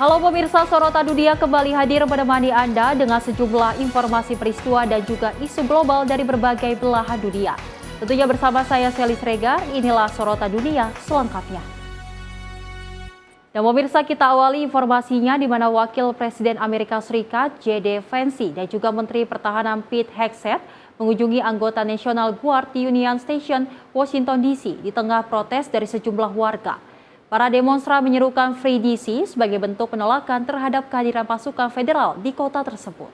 Halo pemirsa, Sorotan Dunia kembali hadir menemani Anda dengan sejumlah informasi peristiwa dan juga isu global dari berbagai belahan dunia. Tentunya bersama saya Sally Sregar, inilah Sorotan Dunia selengkapnya. Dan pemirsa, kita awali informasinya di mana Wakil Presiden Amerika Serikat J.D. Vance dan juga Menteri Pertahanan Pete Hegseth mengunjungi anggota National Guard di Union Station, Washington DC di tengah protes dari sejumlah warga. Para demonstran menyerukan Free DC sebagai bentuk penolakan terhadap kehadiran pasukan federal di kota tersebut.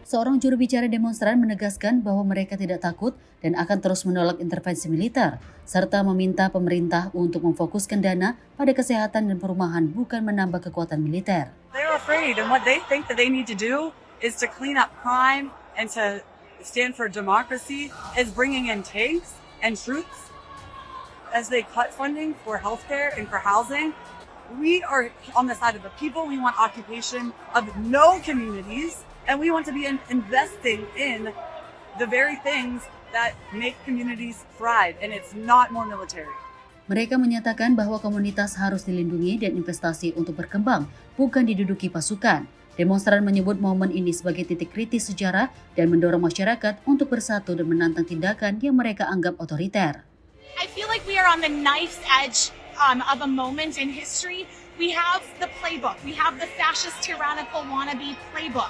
Seorang juru bicara demonstran menegaskan bahwa mereka tidak takut dan akan terus menolak intervensi militer, serta meminta pemerintah untuk memfokuskan dana pada kesehatan dan perumahan bukan menambah kekuatan militer. They're afraid, and what they think that they need to do is to clean up crime and to stand for democracy is bringing in tanks and troops as they cut funding for healthcare and for housing. We are on the side of the people. We want occupation of no communities, and we want to be investing in the very things that make communities thrive, and it's not more military. Mereka menyatakan bahwa komunitas harus dilindungi dan investasi untuk berkembang, bukan diduduki pasukan. Demonstran menyebut momen ini sebagai titik kritis sejarah dan mendorong masyarakat untuk bersatu dan menantang tindakan yang mereka anggap otoriter. I feel like we are on the knife's edge of a moment in history. We have the playbook. We have the fascist, tyrannical, wannabe playbook.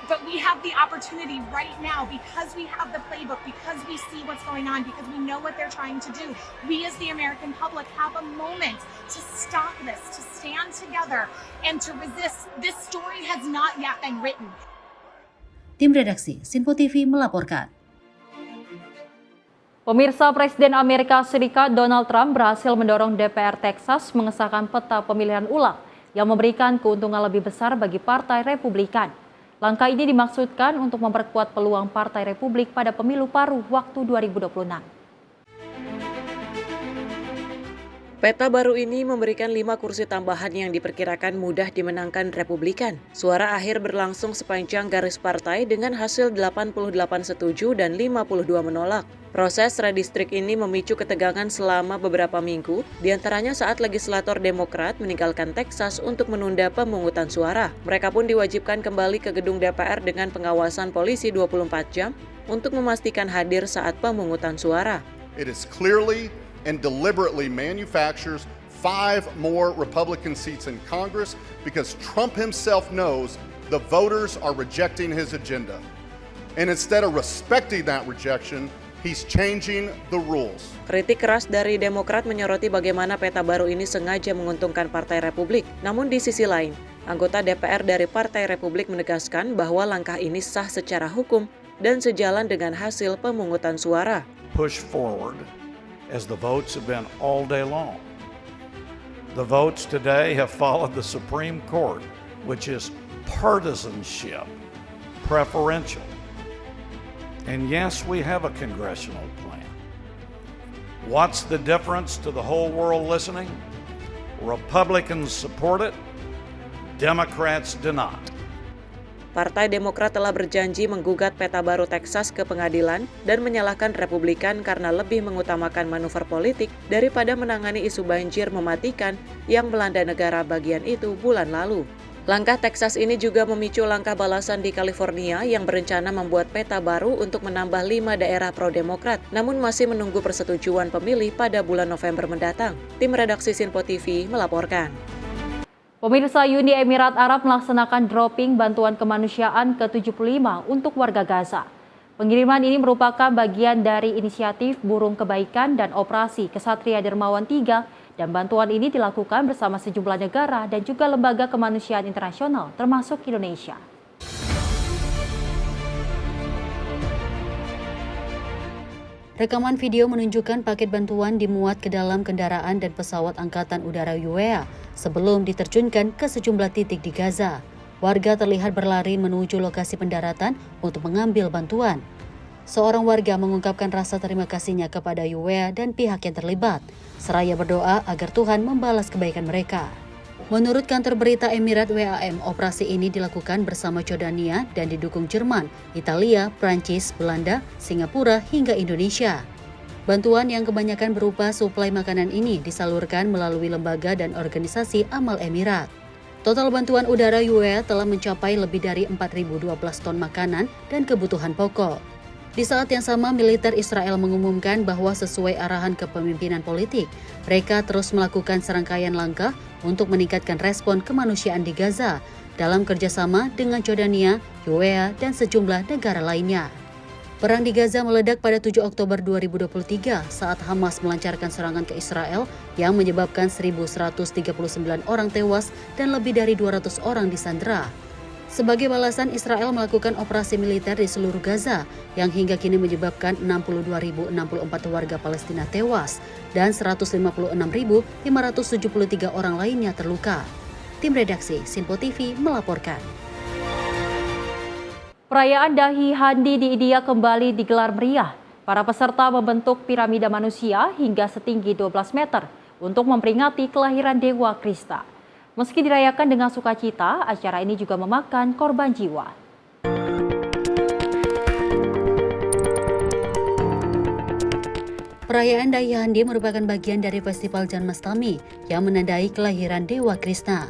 But we have the opportunity right now because we have the playbook, because we see what's going on, because we know what they're trying to do. We as the American public have a moment to stop this, to stand together, and to resist. This story has not yet been written. Tim redaksi Sinpo TV melaporkan. Pemirsa, Presiden Amerika Serikat Donald Trump berhasil mendorong DPR Texas mengesahkan peta pemilihan ulang yang memberikan keuntungan lebih besar bagi Partai Republikan. Langkah ini dimaksudkan untuk memperkuat peluang Partai Republik pada pemilu paruh waktu 2026. Peta baru ini memberikan 5 kursi tambahan yang diperkirakan mudah dimenangkan Republikan. Suara akhir berlangsung sepanjang garis partai dengan hasil 88 setuju dan 52 menolak. Proses redistrik ini memicu ketegangan selama beberapa minggu, diantaranya saat legislator Demokrat meninggalkan Texas untuk menunda pemungutan suara. Mereka pun diwajibkan kembali ke gedung DPR dengan pengawasan polisi 24 jam untuk memastikan hadir saat pemungutan suara. It is clearly and deliberately manufactures 5 more Republican seats in Congress because Trump himself knows the voters are rejecting his agenda. And instead of respecting that rejection, he's changing the rules. Kritik keras dari Demokrat menyoroti bagaimana peta baru ini sengaja menguntungkan Partai Republik. Namun di sisi lain, anggota DPR dari Partai Republik menegaskan bahwa langkah ini sah secara hukum dan sejalan dengan hasil pemungutan suara. Push forward as the votes have been all day long. The votes today have followed the Supreme Court, which is partisanship, preferential. And yes, we have a congressional plan. What's the difference to the whole world listening? Republicans support it, Democrats do not. Partai Demokrat telah berjanji menggugat peta baru Texas ke pengadilan dan menyalahkan Republikan karena lebih mengutamakan manuver politik daripada menangani isu banjir mematikan yang melanda negara bagian itu bulan lalu. Langkah Texas ini juga memicu langkah balasan di California yang berencana membuat peta baru untuk menambah 5 daerah pro-Demokrat, namun masih menunggu persetujuan pemilih pada bulan November mendatang. Tim redaksi Sinpo TV melaporkan. Pemirsa, Uni Emirat Arab melaksanakan dropping bantuan kemanusiaan ke-75 untuk warga Gaza. Pengiriman ini merupakan bagian dari inisiatif Burung Kebaikan dan Operasi Kesatria Dermawan 3, dan bantuan ini dilakukan bersama sejumlah negara dan juga lembaga kemanusiaan internasional termasuk Indonesia. Rekaman video menunjukkan paket bantuan dimuat ke dalam kendaraan dan pesawat Angkatan Udara UEA sebelum diterjunkan ke sejumlah titik di Gaza. Warga terlihat berlari menuju lokasi pendaratan untuk mengambil bantuan. Seorang warga mengungkapkan rasa terima kasihnya kepada UEA dan pihak yang terlibat, seraya berdoa agar Tuhan membalas kebaikan mereka. Menurut kantor berita Emirat WAM, operasi ini dilakukan bersama Jordania dan didukung Jerman, Italia, Prancis, Belanda, Singapura, hingga Indonesia. Bantuan yang kebanyakan berupa suplai makanan ini disalurkan melalui lembaga dan organisasi amal Emirat. Total bantuan udara UEA telah mencapai lebih dari 4.012 ton makanan dan kebutuhan pokok. Di saat yang sama, militer Israel mengumumkan bahwa sesuai arahan kepemimpinan politik, mereka terus melakukan serangkaian langkah untuk meningkatkan respon kemanusiaan di Gaza dalam kerjasama dengan Jordania, UEA, dan sejumlah negara lainnya. Perang di Gaza meledak pada 7 Oktober 2023 saat Hamas melancarkan serangan ke Israel yang menyebabkan 1.139 orang tewas dan lebih dari 200 orang disandera. Sebagai balasan, Israel melakukan operasi militer di seluruh Gaza yang hingga kini menyebabkan 62.064 warga Palestina tewas dan 156.573 orang lainnya terluka. Tim redaksi Sinpo TV melaporkan. Perayaan Dahi Handi di India kembali digelar meriah. Para peserta membentuk piramida manusia hingga setinggi 12 meter untuk memperingati kelahiran Dewa Krishna. Meski dirayakan dengan sukacita, acara ini juga memakan korban jiwa. Perayaan Dahi Handi merupakan bagian dari festival Janmashtami yang menandai kelahiran Dewa Krishna.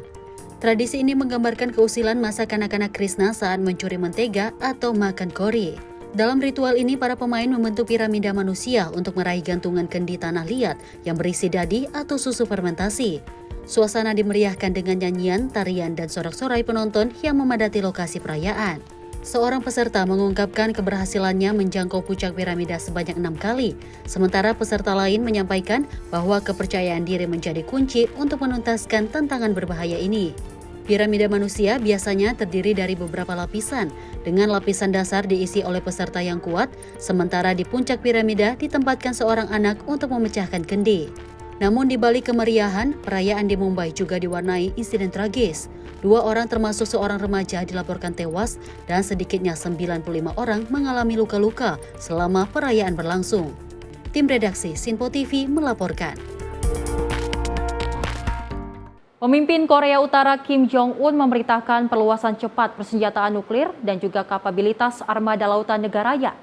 Tradisi ini menggambarkan keusilan masa kanak-kanak Krishna saat mencuri mentega atau makan kori. Dalam ritual ini, para pemain membentuk piramida manusia untuk meraih gantungan kendi tanah liat yang berisi dadi atau susu fermentasi. Suasana dimeriahkan dengan nyanyian, tarian, dan sorak-sorai penonton yang memadati lokasi perayaan. Seorang peserta mengungkapkan keberhasilannya menjangkau puncak piramida sebanyak 6 kali, sementara peserta lain menyampaikan bahwa kepercayaan diri menjadi kunci untuk menuntaskan tantangan berbahaya ini. Piramida manusia biasanya terdiri dari beberapa lapisan, dengan lapisan dasar diisi oleh peserta yang kuat, sementara di puncak piramida ditempatkan seorang anak untuk memecahkan kendi. Namun di balik kemeriahan, perayaan di Mumbai juga diwarnai insiden tragis. 2 orang termasuk seorang remaja dilaporkan tewas dan sedikitnya 95 orang mengalami luka-luka selama perayaan berlangsung. Tim redaksi Sinpo TV melaporkan. Pemimpin Korea Utara Kim Jong-un memerintahkan perluasan cepat persenjataan nuklir dan juga kapabilitas armada lautan negaranya.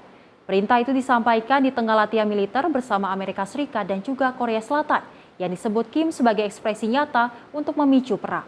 Perintah itu disampaikan di tengah latihan militer bersama Amerika Serikat dan juga Korea Selatan yang disebut Kim sebagai ekspresi nyata untuk memicu perang.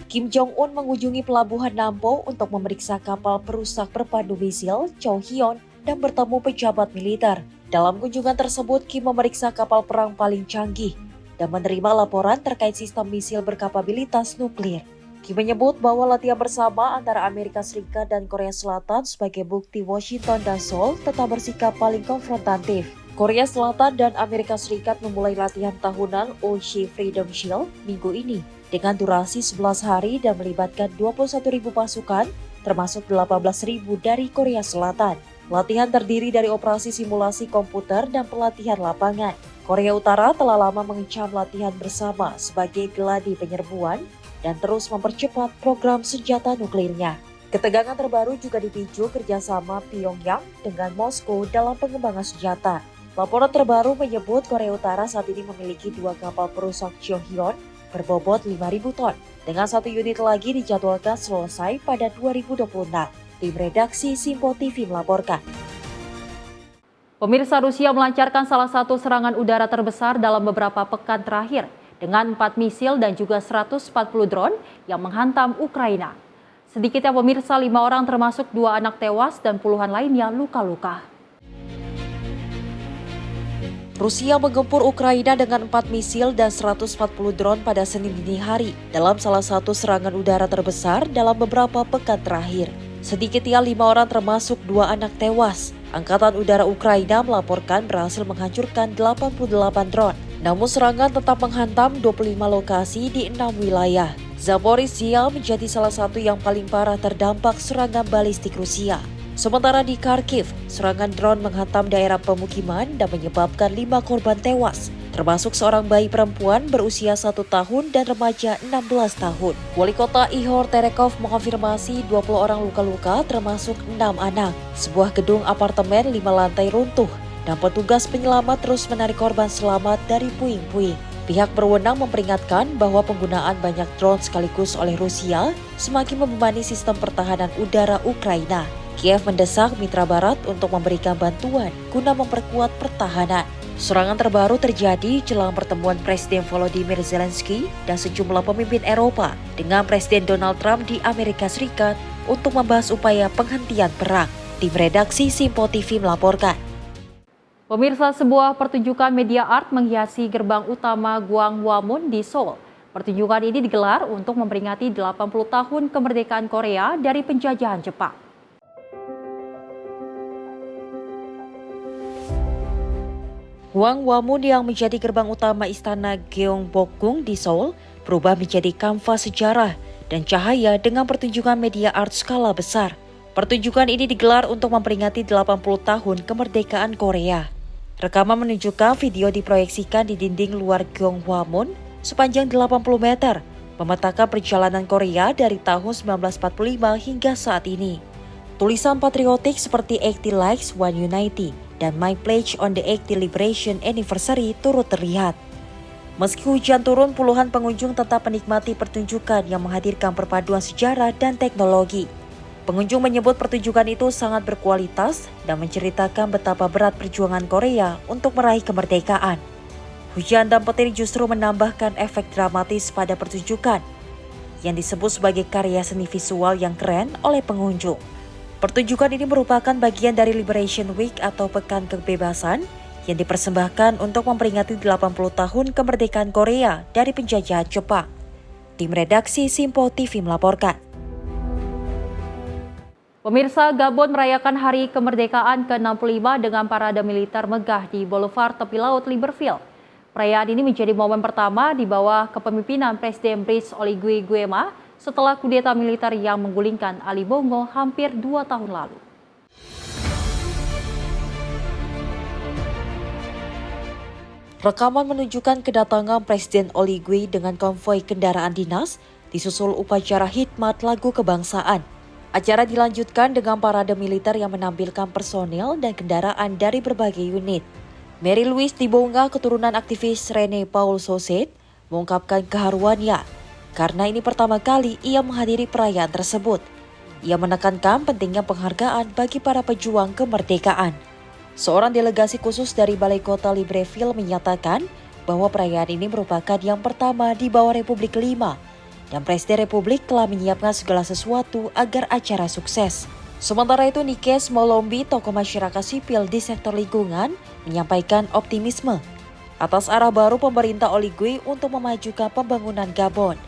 Kim Jong-un mengunjungi pelabuhan Nampo untuk memeriksa kapal perusak berpandu misil Cho Hyun dan bertemu pejabat militer. Dalam kunjungan tersebut, Kim memeriksa kapal perang paling canggih dan menerima laporan terkait sistem misil berkapabilitas nuklir. Kim menyebut bahwa latihan bersama antara Amerika Serikat dan Korea Selatan sebagai bukti Washington dan Seoul tetap bersikap paling konfrontatif. Korea Selatan dan Amerika Serikat memulai latihan tahunan Ulchi Freedom Shield minggu ini dengan durasi 11 hari dan melibatkan 21.000 pasukan, termasuk 18.000 dari Korea Selatan. Latihan terdiri dari operasi simulasi komputer dan pelatihan lapangan. Korea Utara telah lama mengecam latihan bersama sebagai geladi penyerbuan dan terus mempercepat program senjata nuklirnya. Ketegangan terbaru juga dipicu kerjasama Pyongyang dengan Moskow dalam pengembangan senjata. Laporan terbaru menyebut Korea Utara saat ini memiliki 2 kapal perusak Cho Hyun berbobot 5.000 ton, dengan 1 unit lagi dijadwalkan selesai pada 2026. Tim redaksi Sinpo TV melaporkan. Pemirsa, Rusia melancarkan salah satu serangan udara terbesar dalam beberapa pekan terakhir dengan 4 misil dan juga 140 drone yang menghantam Ukraina. Sedikitnya pemirsa 5 orang termasuk 2 anak tewas dan puluhan lainnya luka-luka. Rusia menggempur Ukraina dengan 4 misil dan 140 drone pada Senin dini hari dalam salah satu serangan udara terbesar dalam beberapa pekan terakhir. Sedikitnya 5 orang termasuk 2 anak tewas. Angkatan Udara Ukraina melaporkan berhasil menghancurkan 88 drone. Namun serangan tetap menghantam 25 lokasi di 6 wilayah. Zaporizhia menjadi salah satu yang paling parah terdampak serangan balistik Rusia. Sementara di Kharkiv, serangan drone menghantam daerah pemukiman dan menyebabkan 5 korban tewas, termasuk seorang bayi perempuan berusia 1 tahun dan remaja 16 tahun. Wali kota Ihor Terekov mengonfirmasi 20 orang luka-luka termasuk 6 anak. Sebuah gedung apartemen 5 lantai runtuh dan petugas penyelamat terus menarik korban selamat dari puing-puing. Pihak berwenang memperingatkan bahwa penggunaan banyak drone sekaligus oleh Rusia semakin membebani sistem pertahanan udara Ukraina. Kiev mendesak mitra barat untuk memberikan bantuan guna memperkuat pertahanan. Serangan terbaru terjadi jelang pertemuan Presiden Volodymyr Zelensky dan sejumlah pemimpin Eropa dengan Presiden Donald Trump di Amerika Serikat untuk membahas upaya penghentian perang. Tim redaksi Simpo TV melaporkan. Pemirsa, sebuah pertunjukan media art menghiasi gerbang utama Gwanghwamun di Seoul. Pertunjukan ini digelar untuk memperingati 80 tahun kemerdekaan Korea dari penjajahan Jepang. Gwanghwamun yang menjadi gerbang utama istana Gyeongbokgung di Seoul berubah menjadi kanvas sejarah dan cahaya dengan pertunjukan media art skala besar. Pertunjukan ini digelar untuk memperingati 80 tahun kemerdekaan Korea. Rekaman menunjukkan video diproyeksikan di dinding luar Gyeonghwamun sepanjang 80 meter, memetakan perjalanan Korea dari tahun 1945 hingga saat ini. Tulisan patriotik seperti 80 Likes One Unity dan My Pledge on the 80 Liberation Anniversary turut terlihat. Meski hujan turun, puluhan pengunjung tetap menikmati pertunjukan yang menghadirkan perpaduan sejarah dan teknologi. Pengunjung menyebut pertunjukan itu sangat berkualitas dan menceritakan betapa berat perjuangan Korea untuk meraih kemerdekaan. Hujan dan petir justru menambahkan efek dramatis pada pertunjukan yang disebut sebagai karya seni visual yang keren oleh pengunjung. Pertunjukan ini merupakan bagian dari Liberation Week atau Pekan Kebebasan yang dipersembahkan untuk memperingati 80 tahun kemerdekaan Korea dari penjajahan Jepang. Tim redaksi Simpo TV melaporkan. Pemirsa, Gabon merayakan Hari Kemerdekaan ke-65 dengan parade militer megah di Boulevard Tepi Laut Libreville. Perayaan ini menjadi momen pertama di bawah kepemimpinan Presiden Brice Oligui Nguema setelah kudeta militer yang menggulingkan Ali Bongo hampir 2 tahun lalu. Rekaman menunjukkan kedatangan Presiden Oligui dengan konvoi kendaraan dinas disusul upacara khidmat lagu kebangsaan. Acara dilanjutkan dengan parade militer yang menampilkan personel dan kendaraan dari berbagai unit. Mary Louise Dibonga, keturunan aktivis Rene Paul Soset, mengungkapkan keharuannya karena ini pertama kali ia menghadiri perayaan tersebut. Ia menekankan pentingnya penghargaan bagi para pejuang kemerdekaan. Seorang delegasi khusus dari Balai Kota Libreville menyatakan bahwa perayaan ini merupakan yang pertama di bawah Republik Kelima dan Presiden Republik telah menyiapkan segala sesuatu agar acara sukses. Sementara itu, Nikes Molombi, tokoh masyarakat sipil di sektor lingkungan, menyampaikan optimisme atas arah baru pemerintah Oligui untuk memajukan pembangunan Gabon.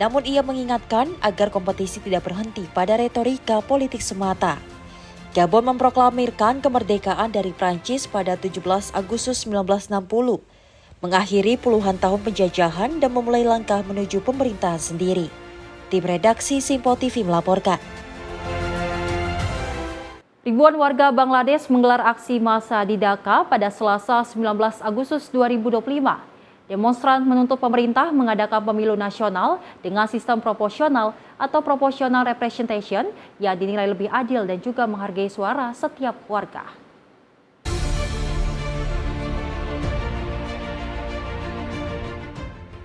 Namun ia mengingatkan agar kompetisi tidak berhenti pada retorika politik semata. Gabon memproklamirkan kemerdekaan dari Prancis pada 17 Agustus 1960. Mengakhiri puluhan tahun penjajahan dan memulai langkah menuju pemerintahan sendiri. Tim redaksi Simpo TV melaporkan. Ribuan warga Bangladesh menggelar aksi massa di Dhaka pada Selasa 19 Agustus 2025. Demonstran menuntut pemerintah mengadakan pemilu nasional dengan sistem proporsional atau proportional representation yang dinilai lebih adil dan juga menghargai suara setiap warga.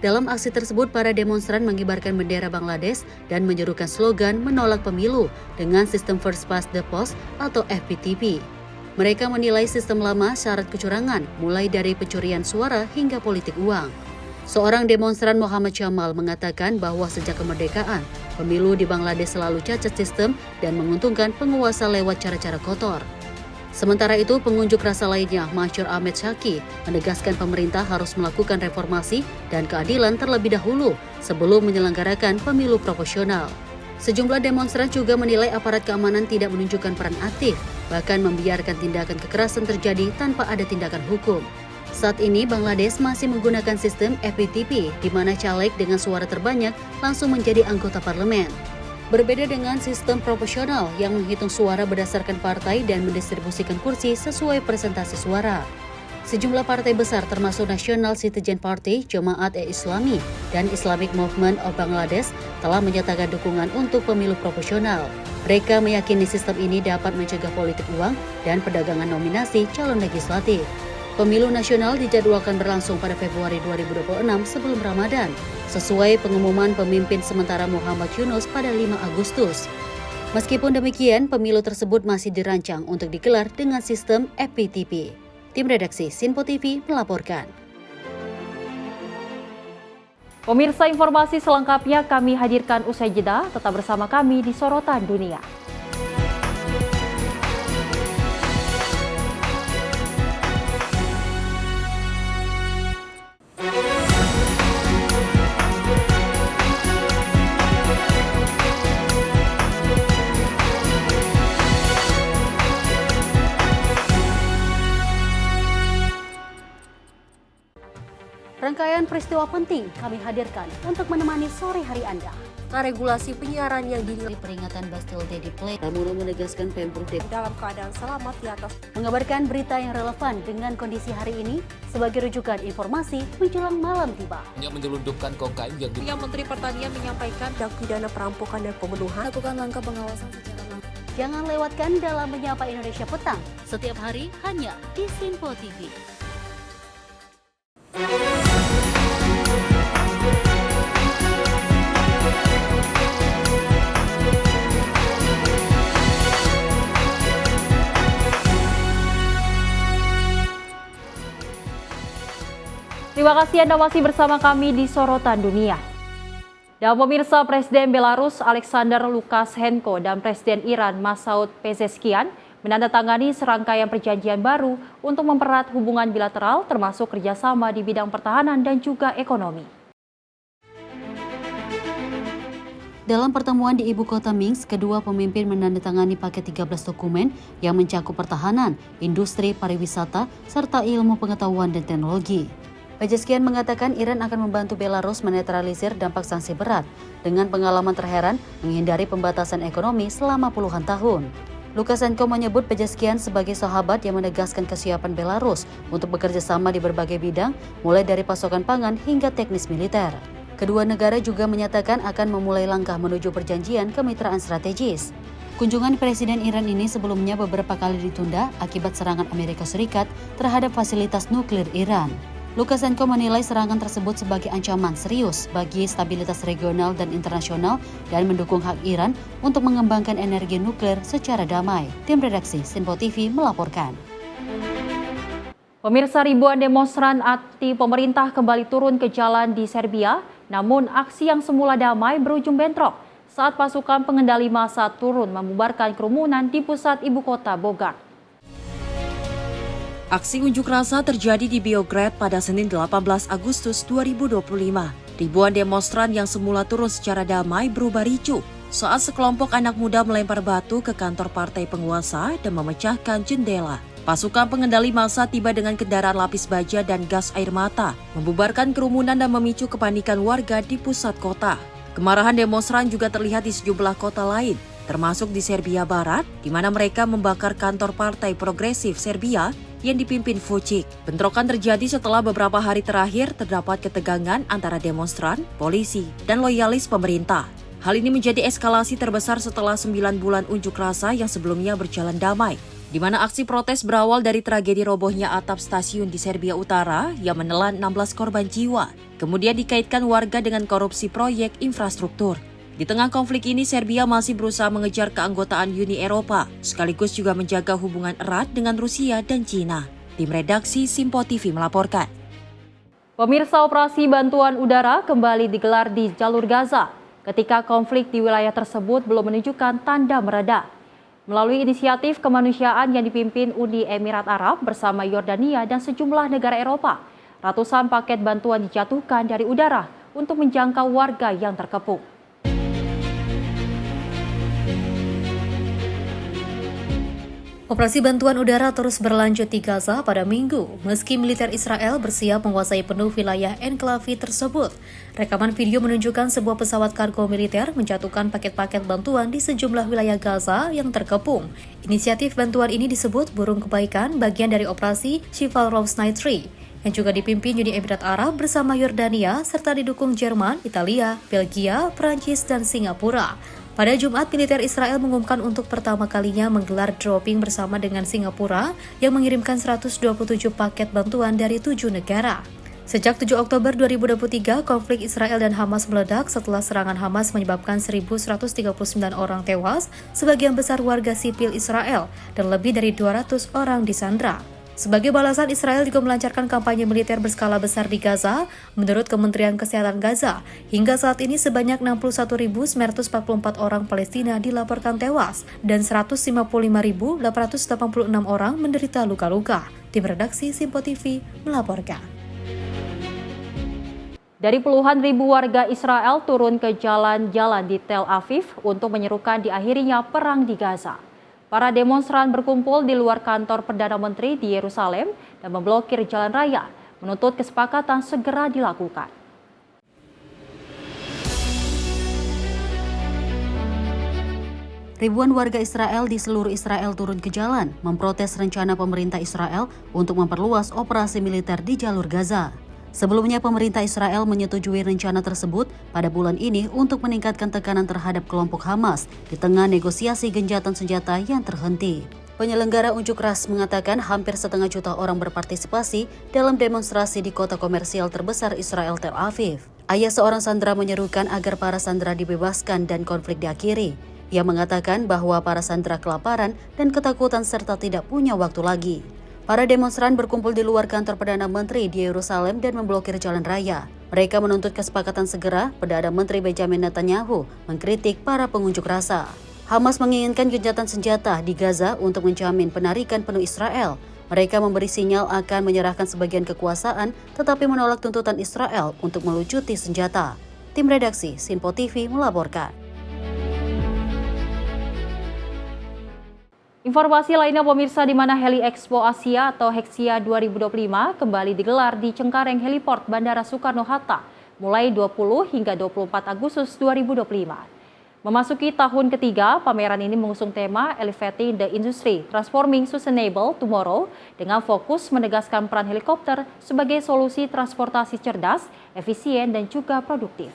Dalam aksi tersebut, para demonstran mengibarkan bendera Bangladesh dan menyerukan slogan menolak pemilu dengan sistem First Past the Post atau FPTP. Mereka menilai sistem lama syarat kecurangan, mulai dari pencurian suara hingga politik uang. Seorang demonstran Muhammad Jamal mengatakan bahwa sejak kemerdekaan, pemilu di Bangladesh selalu cacat sistem dan menguntungkan penguasa lewat cara-cara kotor. Sementara itu, pengunjuk rasa lainnya, Masyur Ahmed Syaki, menegaskan pemerintah harus melakukan reformasi dan keadilan terlebih dahulu sebelum menyelenggarakan pemilu proporsional. Sejumlah demonstran juga menilai aparat keamanan tidak menunjukkan peran aktif, bahkan membiarkan tindakan kekerasan terjadi tanpa ada tindakan hukum. Saat ini, Bangladesh masih menggunakan sistem FPTP, di mana caleg dengan suara terbanyak langsung menjadi anggota parlemen. Berbeda dengan sistem proporsional yang menghitung suara berdasarkan partai dan mendistribusikan kursi sesuai presentasi suara. Sejumlah partai besar termasuk National Citizen Party, Jamaat-e-Islami, dan Islamic Movement of Bangladesh telah menyatakan dukungan untuk pemilu proporsional. Mereka meyakini sistem ini dapat mencegah politik uang dan perdagangan nominasi calon legislatif. Pemilu nasional dijadwalkan berlangsung pada Februari 2026 sebelum Ramadan, sesuai pengumuman pemimpin sementara Muhammad Yunus pada 5 Agustus. Meskipun demikian, pemilu tersebut masih dirancang untuk digelar dengan sistem FPTP. Tim redaksi Sinpo TV melaporkan. Pemirsa, informasi selengkapnya kami hadirkan usai jeda. Tetap bersama kami di Sorotan Dunia. Rangkaian peristiwa penting kami hadirkan untuk menemani sore hari Anda. Regulasi penyiaran yang dinilai peringatan Bastille Day di Play, Pramono menegaskan Pemprov DKI dalam keadaan selamat di atas. Mengabarkan berita yang relevan dengan kondisi hari ini sebagai rujukan informasi menjelang malam tiba. Yang menyelundupkan kokain yang Menteri Pertanian menyampaikan tindak pidana perampokan dan pembunuhan. Lakukan langkah pengawasan secara langsung. Jangan lewatkan dalam menyapa Indonesia Petang setiap hari hanya di Sinpo TV. Terima kasih Anda masih bersama kami di Sorotan Dunia. Dan pemirsa, Presiden Belarus Alexander Lukashenko dan Presiden Iran Masoud Pezeshkian menandatangani serangkaian perjanjian baru untuk mempererat hubungan bilateral termasuk kerjasama di bidang pertahanan dan juga ekonomi. Dalam pertemuan di ibu kota Minsk, kedua pemimpin menandatangani paket 13 dokumen yang mencakup pertahanan, industri, pariwisata, serta ilmu pengetahuan dan teknologi. Pezeshkian mengatakan Iran akan membantu Belarus menetralisir dampak sanksi berat dengan pengalaman terheran menghindari pembatasan ekonomi selama puluhan tahun. Lukashenko menyebut Pezeshkian sebagai sahabat yang menegaskan kesiapan Belarus untuk bekerja sama di berbagai bidang, mulai dari pasokan pangan hingga teknis militer. Kedua negara juga menyatakan akan memulai langkah menuju perjanjian kemitraan strategis. Kunjungan Presiden Iran ini sebelumnya beberapa kali ditunda akibat serangan Amerika Serikat terhadap fasilitas nuklir Iran. Lukashenko menilai serangan tersebut sebagai ancaman serius bagi stabilitas regional dan internasional dan mendukung hak Iran untuk mengembangkan energi nuklir secara damai. Tim redaksi Sinpo TV melaporkan. Pemirsa, ribuan demonstran anti pemerintah kembali turun ke jalan di Serbia, namun aksi yang semula damai berujung bentrok saat pasukan pengendali massa turun membubarkan kerumunan di pusat ibu kota Bogor. Aksi unjuk rasa terjadi di Beograd pada Senin 18 Agustus 2025. Ribuan demonstran yang semula turun secara damai berubah ricuh saat sekelompok anak muda melempar batu ke kantor partai penguasa dan memecahkan jendela. Pasukan pengendali massa tiba dengan kendaraan lapis baja dan gas air mata, membubarkan kerumunan dan memicu kepanikan warga di pusat kota. Kemarahan demonstran juga terlihat di sejumlah kota lain, termasuk di Serbia Barat, di mana mereka membakar kantor Partai Progresif Serbia yang dipimpin Vučić. Bentrokan terjadi setelah beberapa hari terakhir terdapat ketegangan antara demonstran, polisi, dan loyalis pemerintah. Hal ini menjadi eskalasi terbesar setelah 9 bulan unjuk rasa yang sebelumnya berjalan damai, di mana aksi protes berawal dari tragedi robohnya atap stasiun di Serbia Utara yang menelan 16 korban jiwa, kemudian dikaitkan warga dengan korupsi proyek infrastruktur. Di tengah konflik ini, Serbia masih berusaha mengejar keanggotaan Uni Eropa, sekaligus juga menjaga hubungan erat dengan Rusia dan Cina. Tim redaksi Sinpo TV melaporkan. Pemirsa, operasi bantuan udara kembali digelar di jalur Gaza ketika konflik di wilayah tersebut belum menunjukkan tanda mereda. Melalui inisiatif kemanusiaan yang dipimpin Uni Emirat Arab bersama Yordania dan sejumlah negara Eropa, ratusan paket bantuan dijatuhkan dari udara untuk menjangkau warga yang terkepung. Operasi bantuan udara terus berlanjut di Gaza pada Minggu, meski militer Israel bersiap menguasai penuh wilayah enklave tersebut. Rekaman video menunjukkan sebuah pesawat kargo militer menjatuhkan paket-paket bantuan di sejumlah wilayah Gaza yang terkepung. Inisiatif bantuan ini disebut Burung Kebaikan, bagian dari operasi Shival Rose Night 3, yang juga dipimpin Uni Emirat Arab bersama Yordania, serta didukung Jerman, Italia, Belgia, Prancis, dan Singapura. Pada Jumat, militer Israel mengumumkan untuk pertama kalinya menggelar dropping bersama dengan Singapura yang mengirimkan 127 paket bantuan dari 7 negara. Sejak 7 Oktober 2023, konflik Israel dan Hamas meledak setelah serangan Hamas menyebabkan 1.139 orang tewas, sebagian besar warga sipil Israel, dan lebih dari 200 orang disandra. Sebagai balasan, Israel juga melancarkan kampanye militer berskala besar di Gaza. Menurut Kementerian Kesehatan Gaza, hingga saat ini sebanyak 61.944 orang Palestina dilaporkan tewas dan 155.886 orang menderita luka-luka. Tim redaksi Simpo TV melaporkan. Dari puluhan ribu warga Israel turun ke jalan-jalan di Tel Aviv untuk menyerukan diakhirinya perang di Gaza. Para demonstran berkumpul di luar kantor Perdana Menteri di Yerusalem dan memblokir jalan raya, menuntut kesepakatan segera dilakukan. Ribuan warga Israel di seluruh Israel turun ke jalan, memprotes rencana pemerintah Israel untuk memperluas operasi militer di jalur Gaza. Sebelumnya, pemerintah Israel menyetujui rencana tersebut pada bulan ini untuk meningkatkan tekanan terhadap kelompok Hamas di tengah negosiasi gencatan senjata yang terhenti. Penyelenggara unjuk rasa mengatakan hampir 1,5 juta orang berpartisipasi dalam demonstrasi di kota komersial terbesar Israel, Tel Aviv. Ayah seorang sandera menyerukan agar para sandera dibebaskan dan konflik diakhiri. Ia mengatakan bahwa para sandera kelaparan dan ketakutan serta tidak punya waktu lagi. Para demonstran berkumpul di luar kantor Perdana Menteri di Yerusalem dan memblokir jalan raya. Mereka menuntut kesepakatan segera. Perdana Menteri Benjamin Netanyahu mengkritik para pengunjuk rasa. Hamas menginginkan gencatan senjata di Gaza untuk menjamin penarikan penuh Israel. Mereka memberi sinyal akan menyerahkan sebagian kekuasaan, tetapi menolak tuntutan Israel untuk melucuti senjata. Tim redaksi Simpo TV melaporkan. Informasi lainnya pemirsa, di mana Heli Expo Asia atau Hexia 2025 kembali digelar di Cengkareng Heliport Bandara Soekarno-Hatta mulai 20 hingga 24 Agustus 2025. Memasuki tahun ketiga, pameran ini mengusung tema Elevating the Industry, Transforming Sustainable Tomorrow dengan fokus menegaskan peran helikopter sebagai solusi transportasi cerdas, efisien, dan juga produktif.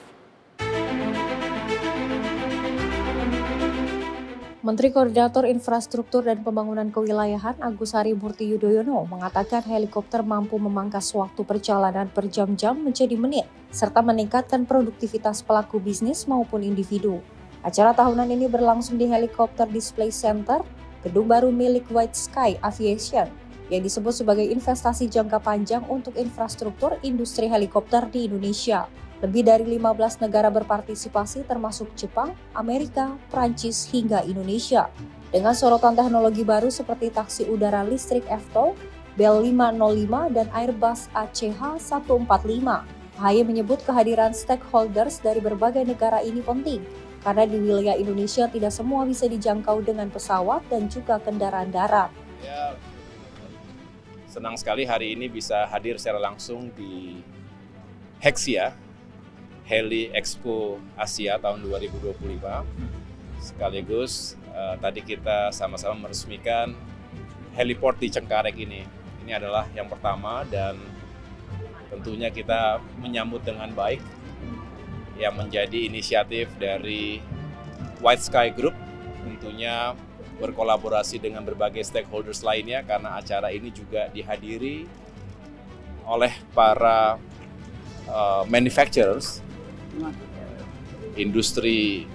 Menteri Koordinator Infrastruktur dan Pembangunan Kewilayahan Agus Harimurti Yudhoyono mengatakan helikopter mampu memangkas waktu perjalanan per jam-jam menjadi menit, serta meningkatkan produktivitas pelaku bisnis maupun individu. Acara tahunan ini berlangsung di Helicopter Display Center, gedung baru milik White Sky Aviation, yang disebut sebagai investasi jangka panjang untuk infrastruktur industri helikopter di Indonesia. Lebih dari 15 negara berpartisipasi termasuk Jepang, Amerika, Prancis, hingga Indonesia. Dengan sorotan teknologi baru seperti taksi udara listrik eVTOL, Bell 505, dan Airbus ACH145. AHY menyebut kehadiran stakeholders dari berbagai negara ini penting, karena di wilayah Indonesia tidak semua bisa dijangkau dengan pesawat dan juga kendaraan darat. Ya, senang sekali hari ini bisa hadir secara langsung di Hexia, Heli Expo Asia tahun 2025. Sekaligus tadi kita sama-sama meresmikan heliport di Cengkareng ini. Ini adalah yang pertama dan tentunya kita menyambut dengan baik yang menjadi inisiatif dari White Sky Group, tentunya berkolaborasi dengan berbagai stakeholders lainnya karena acara ini juga dihadiri oleh para manufacturers, industri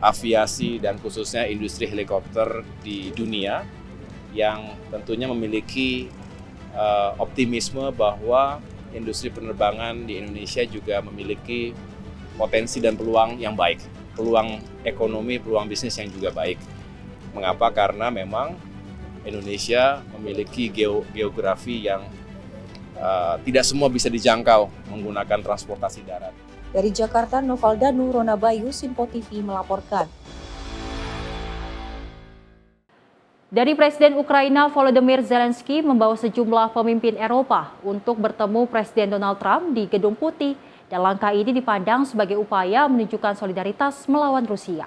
aviasi dan khususnya industri helikopter di dunia yang tentunya memiliki optimisme bahwa industri penerbangan di Indonesia juga memiliki potensi dan peluang yang baik, peluang ekonomi, peluang bisnis yang juga baik. Mengapa? Karena memang Indonesia memiliki geografi yang tidak semua bisa dijangkau menggunakan transportasi darat. Dari Jakarta, Noval Danu, Rona Bayu, Simpo TV melaporkan. Dari Presiden Ukraina Volodymyr Zelensky membawa sejumlah pemimpin Eropa untuk bertemu Presiden Donald Trump di Gedung Putih, dan langkah ini dipandang sebagai upaya menunjukkan solidaritas melawan Rusia.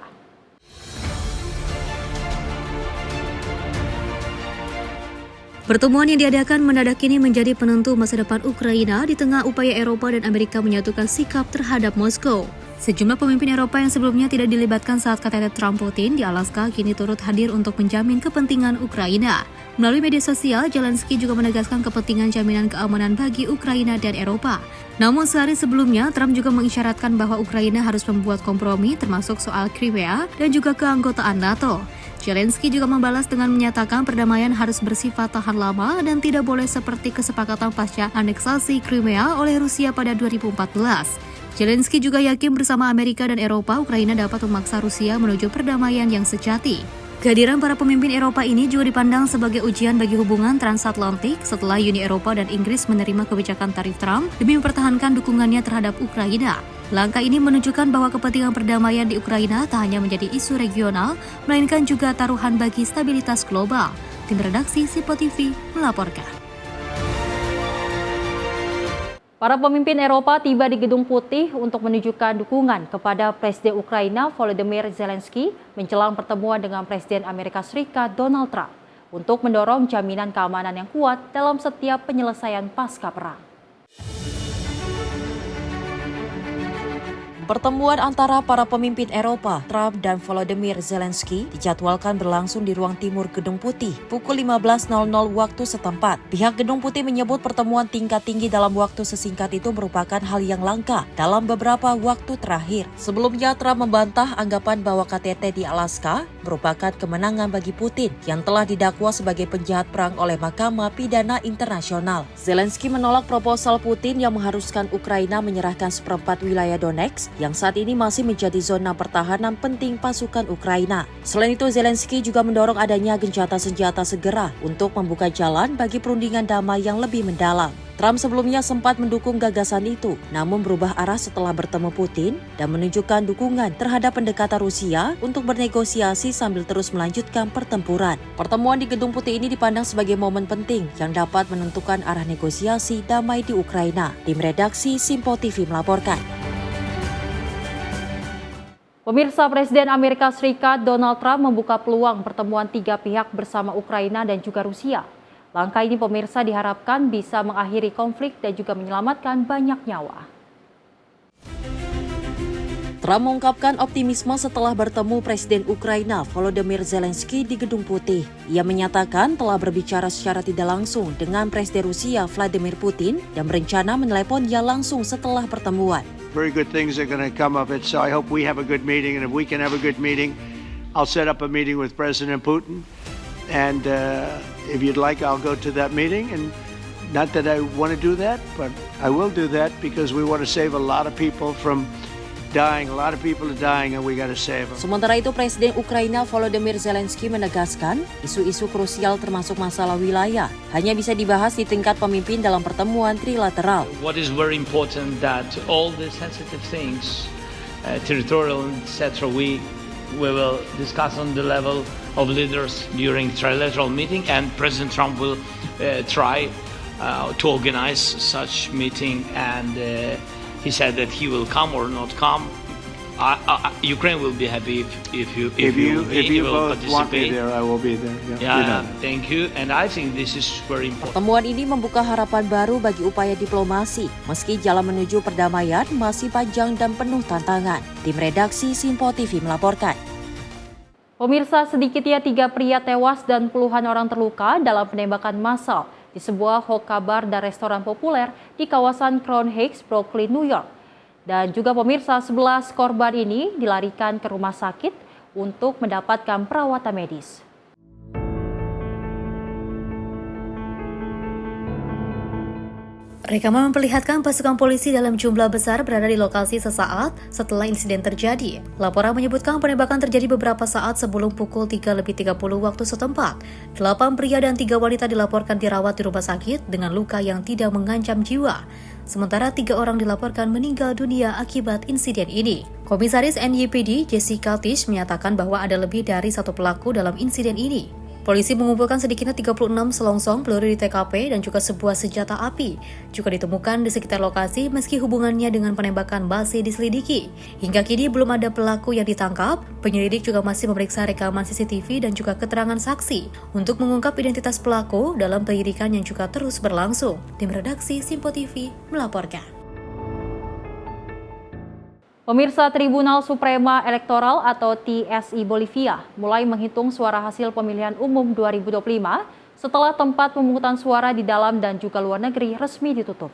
Pertemuan yang diadakan mendadak ini menjadi penentu masa depan Ukraina di tengah upaya Eropa dan Amerika menyatukan sikap terhadap Moskow. Sejumlah pemimpin Eropa yang sebelumnya tidak dilibatkan saat KTT Trump-Putin di Alaska kini turut hadir untuk menjamin kepentingan Ukraina. Melalui media sosial, Zelensky juga menegaskan kepentingan jaminan keamanan bagi Ukraina dan Eropa. Namun sehari sebelumnya, Trump juga mengisyaratkan bahwa Ukraina harus membuat kompromi termasuk soal Crimea dan juga keanggotaan NATO. Zelensky juga membalas dengan menyatakan perdamaian harus bersifat tahan lama dan tidak boleh seperti kesepakatan pasca aneksasi Crimea oleh Rusia pada 2014. Zelensky juga yakin bersama Amerika dan Eropa, Ukraina dapat memaksa Rusia menuju perdamaian yang sejati. Kehadiran para pemimpin Eropa ini juga dipandang sebagai ujian bagi hubungan transatlantik setelah Uni Eropa dan Inggris menerima kebijakan tarif Trump demi mempertahankan dukungannya terhadap Ukraina. Langkah ini menunjukkan bahwa kepentingan perdamaian di Ukraina tak hanya menjadi isu regional, melainkan juga taruhan bagi stabilitas global. Tim redaksi Sipo TV melaporkan. Para pemimpin Eropa tiba di Gedung Putih untuk menunjukkan dukungan kepada Presiden Ukraina Volodymyr Zelensky menjelang pertemuan dengan Presiden Amerika Serikat Donald Trump untuk mendorong jaminan keamanan yang kuat dalam setiap penyelesaian pasca perang. Pertemuan antara para pemimpin Eropa, Trump dan Volodymyr Zelensky dijadwalkan berlangsung di ruang timur Gedung Putih pukul 15.00 waktu setempat. Pihak Gedung Putih menyebut pertemuan tingkat tinggi dalam waktu sesingkat itu merupakan hal yang langka dalam beberapa waktu terakhir. Sebelumnya, Trump membantah anggapan bahwa KTT di Alaska merupakan kemenangan bagi Putin yang telah didakwa sebagai penjahat perang oleh Mahkamah Pidana Internasional. Zelensky menolak proposal Putin yang mengharuskan Ukraina menyerahkan seperempat wilayah Donetsk yang saat ini masih menjadi zona pertahanan penting pasukan Ukraina. Selain itu, Zelensky juga mendorong adanya gencatan senjata segera untuk membuka jalan bagi perundingan damai yang lebih mendalam. Trump sebelumnya sempat mendukung gagasan itu, namun berubah arah setelah bertemu Putin dan menunjukkan dukungan terhadap pendekatan Rusia untuk bernegosiasi sambil terus melanjutkan pertempuran. Pertemuan di Gedung Putih ini dipandang sebagai momen penting yang dapat menentukan arah negosiasi damai di Ukraina. Tim redaksi Simpo TV melaporkan. Pemirsa, Presiden Amerika Serikat Donald Trump membuka peluang pertemuan tiga pihak bersama Ukraina dan juga Rusia. Langkah ini pemirsa diharapkan bisa mengakhiri konflik dan juga menyelamatkan banyak nyawa. Trump mengungkapkan optimisme setelah bertemu Presiden Ukraina Volodymyr Zelensky di Gedung Putih. Ia menyatakan telah berbicara secara tidak langsung dengan Presiden Rusia Vladimir Putin dan berencana meneleponnya langsung setelah pertemuan. Very good things are going to come of it, so I hope we have a good meeting, and if we can have a good meeting, I'll set up a meeting with President Putin, and if you'd like, I'll go to that meeting, and not that I want to do that, but I will do that because we want to save a lot of people from dying. A lot of people are dying and we got to save them. Sementara itu, Presiden Ukraina Volodymyr Zelensky menegaskan isu-isu krusial termasuk masalah wilayah hanya bisa dibahas di tingkat pemimpin dalam pertemuan trilateral. What is very important that all the sensitive things, territorial etc., we will discuss on the level of leaders during trilateral meeting, and President Trump will try to organize such meeting, and he said that he will come or not come. Ukraine will be happy if you both want me there, I will be there. Yeah, thank you. And I think this is very important. Pertemuan ini membuka harapan baru bagi upaya diplomasi, meski jalan menuju perdamaian masih panjang dan penuh tantangan. Tim redaksi Simpo TV melaporkan. Pemirsa, sedikitnya 3 pria tewas dan puluhan orang terluka dalam penembakan massal di sebuah hookah bar dan restoran populer di kawasan Crown Heights, Brooklyn, New York. Dan juga pemirsa, 11 korban ini dilarikan ke rumah sakit untuk mendapatkan perawatan medis. Rekaman memperlihatkan pasukan polisi dalam jumlah besar berada di lokasi sesaat setelah insiden terjadi. Laporan menyebutkan penembakan terjadi beberapa saat sebelum pukul 3:30 waktu setempat. 8 pria dan 3 wanita dilaporkan dirawat di rumah sakit dengan luka yang tidak mengancam jiwa. Sementara 3 orang dilaporkan meninggal dunia akibat insiden ini. Komisaris NYPD Jessica Tisch menyatakan bahwa ada lebih dari 1 pelaku dalam insiden ini. Polisi mengumpulkan sedikitnya 36 selongsong peluru di TKP dan juga sebuah senjata api juga ditemukan di sekitar lokasi meski hubungannya dengan penembakan masih diselidiki. Hingga kini belum ada pelaku yang ditangkap. Penyelidik juga masih memeriksa rekaman CCTV dan juga keterangan saksi untuk mengungkap identitas pelaku dalam penyelidikan yang juga terus berlangsung. Tim redaksi Simpo TV melaporkan. Pemirsa, Tribunal Suprema Elektoral atau TSI Bolivia mulai menghitung suara hasil pemilihan umum 2025 setelah tempat pemungutan suara di dalam dan juga luar negeri resmi ditutup.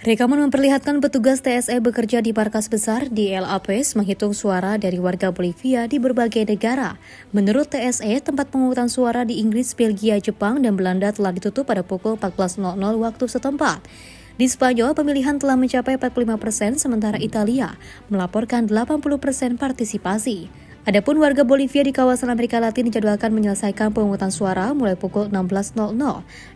Rekaman memperlihatkan petugas TSE bekerja di markas besar di El Apes menghitung suara dari warga Bolivia di berbagai negara. Menurut TSE, tempat pemungutan suara di Inggris, Belgia, Jepang, dan Belanda telah ditutup pada pukul 14.00 waktu setempat. Di Spanyol, pemilihan telah mencapai 45%, sementara Italia melaporkan 80% partisipasi. Adapun warga Bolivia di kawasan Amerika Latin dijadwalkan menyelesaikan pemungutan suara mulai pukul 16.00.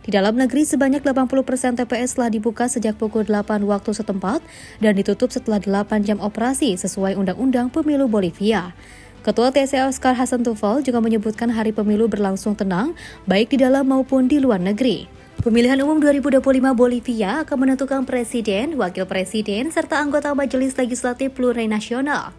Di dalam negeri, sebanyak 80% TPS telah dibuka sejak pukul 8 waktu setempat dan ditutup setelah 8 jam operasi sesuai Undang-Undang Pemilu Bolivia. Ketua TSE Oscar Hasentufel juga menyebutkan hari pemilu berlangsung tenang, baik di dalam maupun di luar negeri. Pemilihan umum 2025 Bolivia akan menentukan presiden, wakil presiden, serta anggota majelis legislatif plurinasional.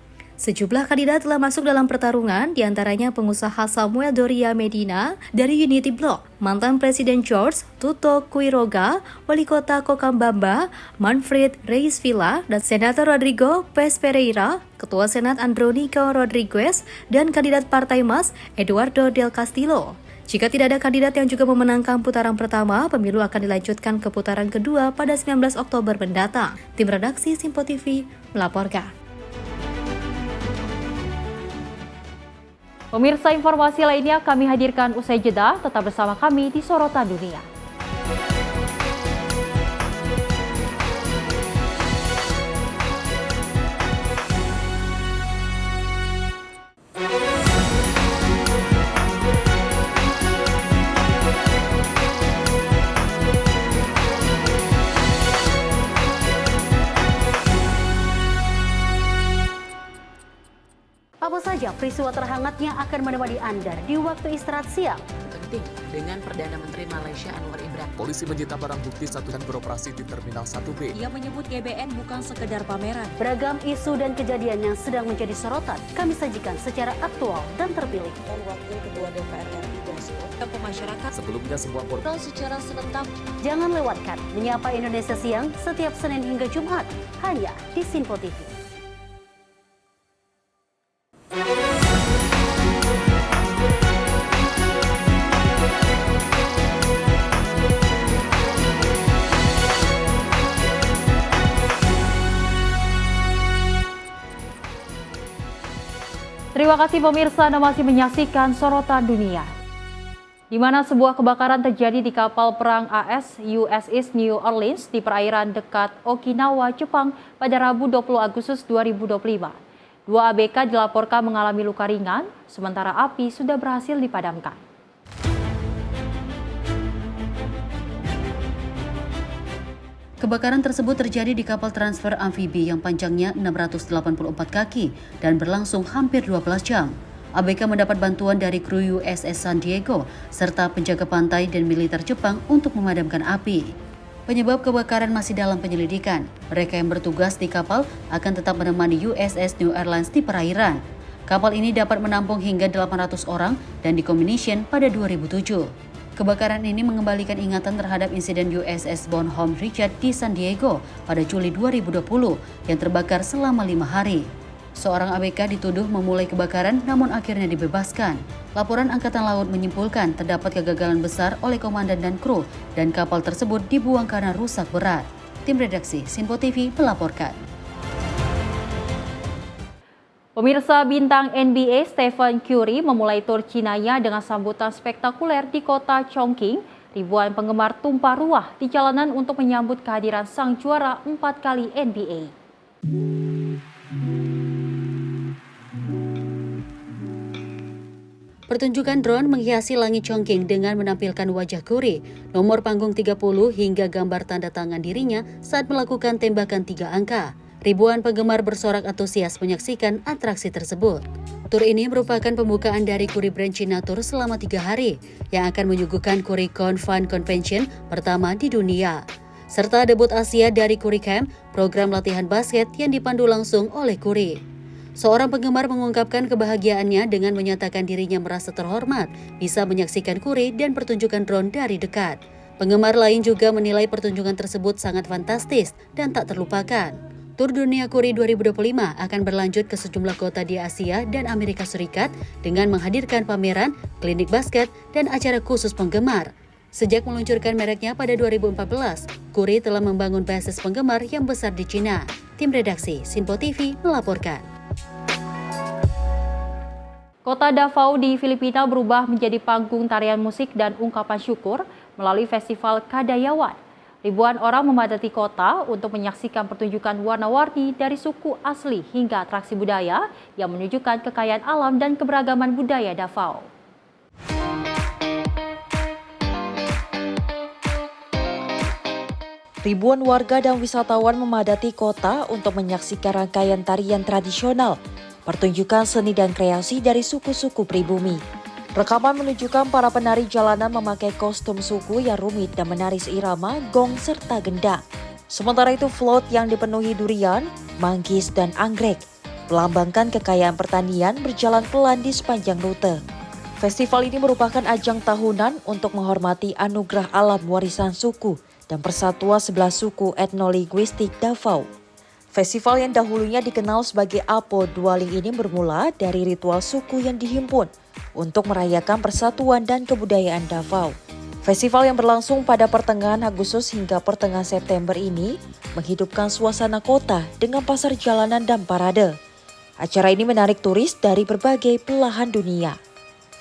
Sejumlah kandidat telah masuk dalam pertarungan, diantaranya pengusaha Samuel Doria Medina dari Unity Block, mantan Presiden George Tuto Quiroga, Wali Kota Cochabamba, Manfred Reis Villa, dan Senator Rodrigo Pes Pereira, Ketua Senat Andrónico Rodriguez, dan kandidat Partai MAS Eduardo del Castillo. Jika tidak ada kandidat yang juga memenangkan putaran pertama, pemilu akan dilanjutkan ke putaran kedua pada 19 Oktober mendatang. Tim redaksi Simpo TV melaporkan. Pemirsa, informasi lainnya kami hadirkan usai jeda, tetap bersama kami di Sorotan Dunia. Apa saja peristiwa terhangatnya akan menemani Anda di waktu istirahat siang? Penting dengan Perdana Menteri Malaysia Anwar Ibrahim. Polisi menyita barang bukti dan beroperasi di Terminal 1B. Ia menyebut GBN bukan sekedar pameran. Beragam isu dan kejadian yang sedang menjadi sorotan kami sajikan secara aktual dan terpilih. Dan Wakil Ketua DPR RI Dasko ke masyarakat. Sebelumnya semua portal secara serentak. Jangan lewatkan Menyapa Indonesia Siang setiap Senin hingga Jumat hanya di Simpo TV. Terima kasih pemirsa, Anda masih menyaksikan Sorotan Dunia. Di mana sebuah kebakaran terjadi di kapal perang AS USS New Orleans di perairan dekat Okinawa, Jepang pada Rabu 20 Agustus 2025. 2 ABK dilaporkan mengalami luka ringan, sementara api sudah berhasil dipadamkan. Kebakaran tersebut terjadi di kapal transfer amfibi yang panjangnya 684 kaki dan berlangsung hampir 12 jam. ABK mendapat bantuan dari kru USS San Diego serta penjaga pantai dan militer Jepang untuk memadamkan api. Penyebab kebakaran masih dalam penyelidikan. Mereka yang bertugas di kapal akan tetap menemani USS New Orleans di perairan. Kapal ini dapat menampung hingga 800 orang dan decommission pada 2007. Kebakaran ini mengembalikan ingatan terhadap insiden USS Bonhomme Richard di San Diego pada Juli 2020 yang terbakar selama 5 hari. Seorang ABK dituduh memulai kebakaran namun akhirnya dibebaskan. Laporan Angkatan Laut menyimpulkan terdapat kegagalan besar oleh komandan dan kru dan kapal tersebut dibuang karena rusak berat. Tim redaksi Simpo TV melaporkan. Pemirsa, bintang NBA Stephen Curry memulai tur Cinanya dengan sambutan spektakuler di kota Chongqing. Ribuan penggemar tumpah ruah di jalanan untuk menyambut kehadiran sang juara 4 kali NBA. Pertunjukan drone menghiasi langit Chongqing dengan menampilkan wajah Curry, nomor panggung 30 hingga gambar tanda tangan dirinya saat melakukan tembakan 3 angka. Ribuan penggemar bersorak antusias menyaksikan atraksi tersebut. Tur ini merupakan pembukaan dari Curry Brand China Tour selama 3 hari yang akan menyuguhkan CurryCon Fan Convention pertama di dunia. Serta debut Asia dari Curry Camp, program latihan basket yang dipandu langsung oleh Curry. Seorang penggemar mengungkapkan kebahagiaannya dengan menyatakan dirinya merasa terhormat bisa menyaksikan Curry dan pertunjukan drone dari dekat. Penggemar lain juga menilai pertunjukan tersebut sangat fantastis dan tak terlupakan. Tur Dunia Kuri 2025 akan berlanjut ke sejumlah kota di Asia dan Amerika Serikat dengan menghadirkan pameran, klinik basket, dan acara khusus penggemar. Sejak meluncurkan mereknya pada 2014, Kuri telah membangun basis penggemar yang besar di Cina. Tim redaksi Sinpo TV melaporkan. Kota Davao di Filipina berubah menjadi panggung tarian musik dan ungkapan syukur melalui Festival Kadayawan. Ribuan orang memadati kota untuk menyaksikan pertunjukan warna-warni dari suku asli hingga atraksi budaya yang menunjukkan kekayaan alam dan keberagaman budaya Davao. Ribuan warga dan wisatawan memadati kota untuk menyaksikan rangkaian tarian tradisional, pertunjukan seni dan kreasi dari suku-suku pribumi. Rekaman menunjukkan para penari jalanan memakai kostum suku yang rumit dan menari seirama, gong, serta gendang. Sementara itu float yang dipenuhi durian, manggis, dan anggrek melambangkan kekayaan pertanian berjalan pelan di sepanjang rute. Festival ini merupakan ajang tahunan untuk menghormati anugerah alam warisan suku dan persatuan 11 suku etnolinguistik Davao. Festival yang dahulunya dikenal sebagai Apo Dualing ini bermula dari ritual suku yang dihimpun untuk merayakan persatuan dan kebudayaan Davao. Festival yang berlangsung pada pertengahan Agustus hingga pertengahan September ini menghidupkan suasana kota dengan pasar jalanan dan parade. Acara ini menarik turis dari berbagai belahan dunia.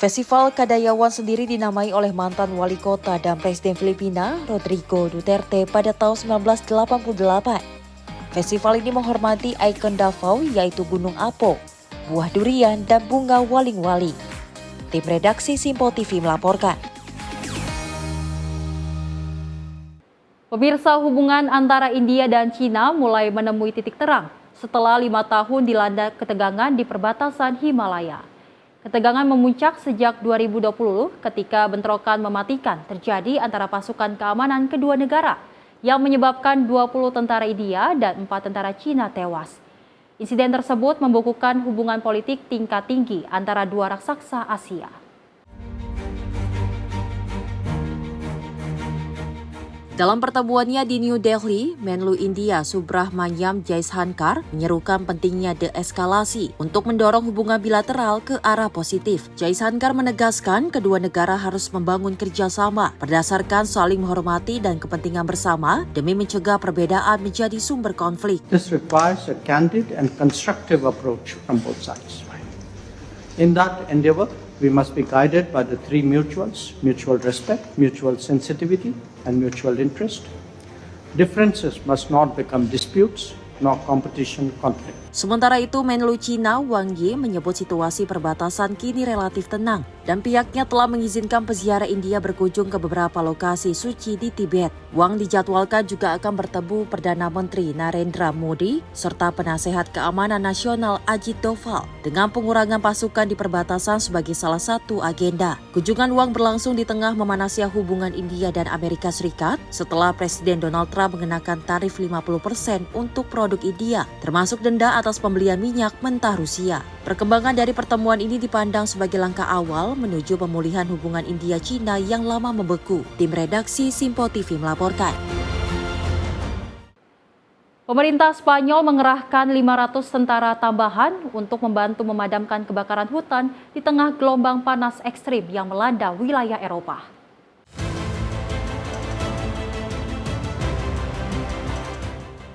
Festival Kadayawan sendiri dinamai oleh mantan wali kota dan Presiden Filipina, Rodrigo Duterte pada tahun 1988. Festival ini menghormati ikon Davao yaitu Gunung Apo, buah durian, dan bunga waling-wali. Tim redaksi Sinpo TV melaporkan. Pemirsa, hubungan antara India dan Cina mulai menemui titik terang setelah 5 tahun dilanda ketegangan di perbatasan Himalaya. Ketegangan memuncak sejak 2020 ketika bentrokan mematikan terjadi antara pasukan keamanan kedua negara yang menyebabkan 20 tentara India dan 4 tentara Cina tewas. Insiden tersebut membukukan hubungan politik tingkat tinggi antara dua raksasa Asia. Dalam pertemuannya di New Delhi, Menlu India Subrahmanyam Jaishankar menyerukan pentingnya deeskalasi untuk mendorong hubungan bilateral ke arah positif. Jaishankar menegaskan kedua negara harus membangun kerjasama berdasarkan saling menghormati dan kepentingan bersama demi mencegah perbedaan menjadi sumber konflik. This requires a candid and constructive approach from both sides. In that endeavor, we must be guided by the three mutuals: mutual respect, mutual sensitivity, and mutual interest. Differences must not become disputes, nor competition conflict. Sementara itu, Menlu Cina Wang Yi menyebut situasi perbatasan kini relatif tenang dan pihaknya telah mengizinkan peziarah India berkunjung ke beberapa lokasi suci di Tibet. Wang dijadwalkan juga akan bertemu Perdana Menteri Narendra Modi serta penasehat keamanan nasional Ajit Doval dengan pengurangan pasukan di perbatasan sebagai salah satu agenda. Kunjungan Wang berlangsung di tengah memanasnya hubungan India dan Amerika Serikat setelah Presiden Donald Trump mengenakan tarif 50% untuk produk India, termasuk denda atas pembelian minyak mentah Rusia. Perkembangan dari pertemuan ini dipandang sebagai langkah awal menuju pemulihan hubungan India-Cina yang lama membeku. Tim redaksi Sinpo TV melaporkan. Pemerintah Spanyol mengerahkan 500 tentara tambahan untuk membantu memadamkan kebakaran hutan di tengah gelombang panas ekstrim yang melanda wilayah Eropa.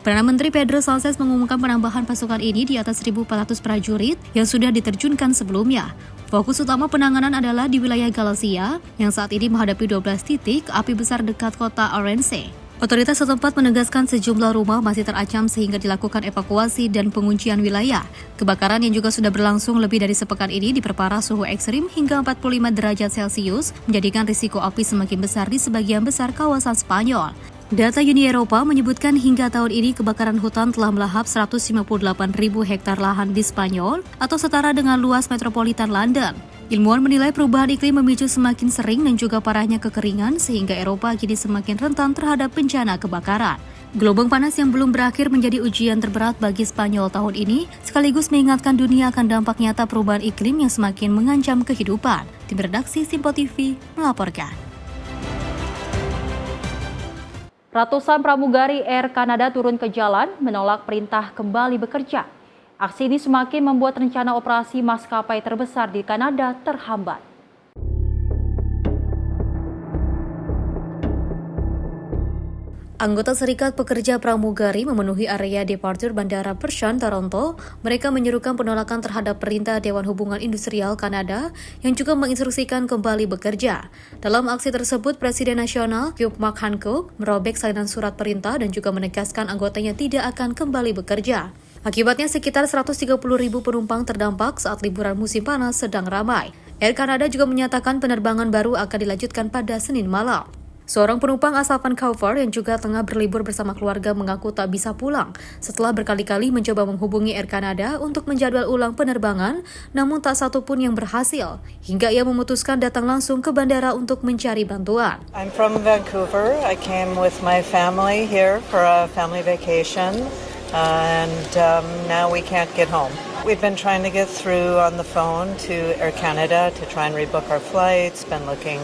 Perdana Menteri Pedro Sánchez mengumumkan penambahan pasukan ini di atas 1.400 prajurit yang sudah diterjunkan sebelumnya. Fokus utama penanganan adalah di wilayah Galicia yang saat ini menghadapi 12 titik api besar dekat kota Orense. Otoritas setempat menegaskan sejumlah rumah masih terancam sehingga dilakukan evakuasi dan penguncian wilayah. Kebakaran yang juga sudah berlangsung lebih dari sepekan ini diperparah suhu ekstrim hingga 45 derajat Celcius menjadikan risiko api semakin besar di sebagian besar kawasan Spanyol. Data Uni Eropa menyebutkan hingga tahun ini kebakaran hutan telah melahap 158.000 hektar lahan di Spanyol atau setara dengan luas metropolitan London. Ilmuwan menilai perubahan iklim memicu semakin sering dan juga parahnya kekeringan sehingga Eropa kini semakin rentan terhadap bencana kebakaran. Gelombang panas yang belum berakhir menjadi ujian terberat bagi Spanyol tahun ini, sekaligus mengingatkan dunia akan dampak nyata perubahan iklim yang semakin mengancam kehidupan. Tim redaksi Sinpo TV melaporkan. Ratusan pramugari Air Canada turun ke jalan menolak perintah kembali bekerja. Aksi ini semakin membuat rencana operasi maskapai terbesar di Kanada terhambat. Anggota Serikat Pekerja Pramugari memenuhi area departure Bandara Pearson, Toronto. Mereka menyerukan penolakan terhadap perintah Dewan Hubungan Industrial Kanada yang juga menginstruksikan kembali bekerja. Dalam aksi tersebut, Presiden Nasional Mark Hancock merobek salinan surat perintah dan juga menegaskan anggotanya tidak akan kembali bekerja. Akibatnya sekitar 130.000 penumpang terdampak saat liburan musim panas sedang ramai. Air Canada juga menyatakan penerbangan baru akan dilanjutkan pada Senin malam. Seorang penumpang asal Vancouver yang juga tengah berlibur bersama keluarga mengaku tak bisa pulang setelah berkali-kali mencoba menghubungi Air Canada untuk menjadwal ulang penerbangan, namun tak satu pun yang berhasil, hingga ia memutuskan datang langsung ke bandara untuk mencari bantuan. I'm from Vancouver. I came with my family here for a family vacation, and now we can't get home. We've been trying to get through on the phone to Air Canada to try and rebook our flights, been looking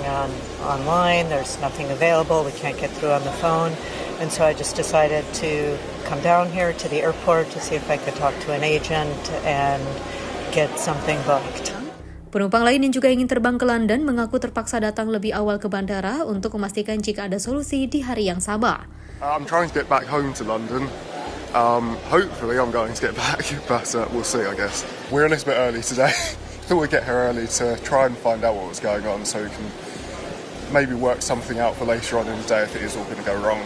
online, there's nothing available, we can't get through on the phone, and so I just decided to come down here to the airport to see if I could talk to an agent and get something booked. Penumpang lain yang juga ingin terbang ke London mengaku terpaksa datang lebih awal ke bandara untuk memastikan jika ada solusi di hari yang sama. I'm trying to get back home to London. Hopefully I'm going to get back, but we'll see, I guess. We're a little bit early today. Thought we'd get here early to try and find out what was going on so we can maybe work something out for later on in the day if it is all going to go wrong.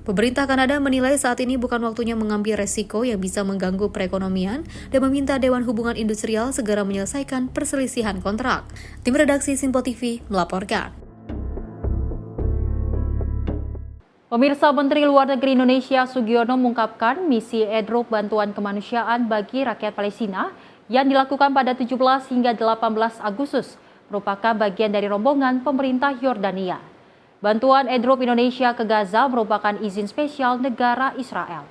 Pemerintah Kanada menilai saat ini bukan waktunya mengambil resiko yang bisa mengganggu perekonomian dan meminta Dewan Hubungan Industrial segera menyelesaikan perselisihan kontrak. Tim redaksi Simpo TV melaporkan. Pemirsa, Menteri Luar Negeri Indonesia Sugiono mengungkapkan misi airdrop bantuan kemanusiaan bagi rakyat Palestina yang dilakukan pada 17 hingga 18 Agustus merupakan bagian dari rombongan pemerintah Yordania. Bantuan airdrop Indonesia ke Gaza merupakan izin spesial negara Israel.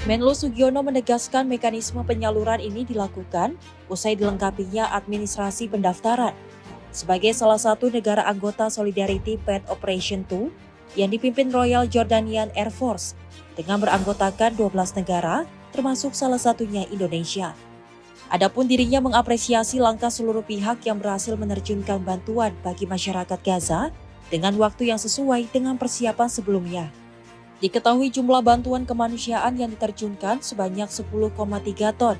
Menlu Sugiono menegaskan mekanisme penyaluran ini dilakukan usai dilengkapinya administrasi pendaftaran sebagai salah satu negara anggota Solidarity Path Operation 2 yang dipimpin Royal Jordanian Air Force dengan beranggotakan 12 negara termasuk salah satunya Indonesia. Adapun dirinya mengapresiasi langkah seluruh pihak yang berhasil menerjunkan bantuan bagi masyarakat Gaza dengan waktu yang sesuai dengan persiapan sebelumnya. Diketahui jumlah bantuan kemanusiaan yang diterjunkan sebanyak 10,3 ton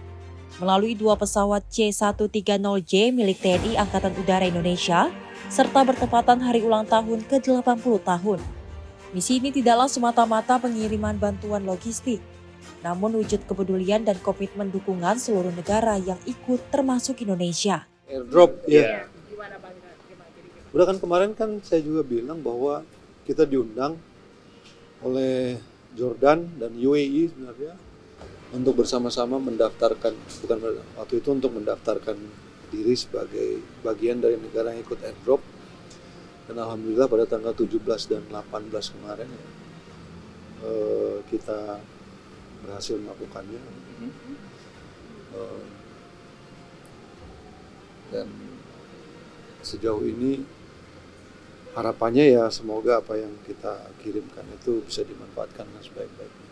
melalui 2 pesawat C-130J milik TNI Angkatan Udara Indonesia serta bertepatan hari ulang tahun ke-80 tahun. Misi ini tidaklah semata-mata pengiriman bantuan logistik, namun wujud kepedulian dan komitmen dukungan seluruh negara yang ikut termasuk Indonesia. Airdrop, ya. Udah kan kemarin kan saya juga bilang bahwa kita diundang oleh Jordan dan UAE sebenarnya untuk bersama-sama mendaftarkan, bukan waktu itu untuk mendaftarkan diri sebagai bagian dari negara yang ikut airdrop. Dan alhamdulillah pada tanggal 17 dan 18 kemarin kita berhasil melakukannya. Dan sejauh ini harapannya ya semoga apa yang kita kirimkan itu bisa dimanfaatkan dengan sebaik-baiknya.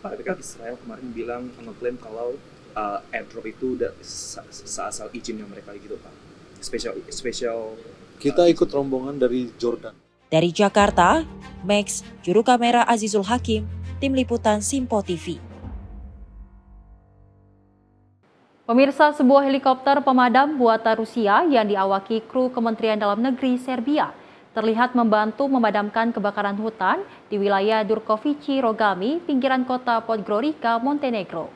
Pak, kan Israel kemarin bilang ngeklaim kalau airdrop itu udah seasal izinnya mereka gitu, Pak. Spesial. Kita ikut rombongan dari Jordan. Dari Jakarta, Max, juru kamera Azizul Hakim, Tim Liputan Simpo TV. Pemirsa, sebuah helikopter pemadam buatan Rusia yang diawaki kru Kementerian Dalam Negeri Serbia terlihat membantu memadamkan kebakaran hutan di wilayah Durkovići Rogami, pinggiran kota Podgorica, Montenegro.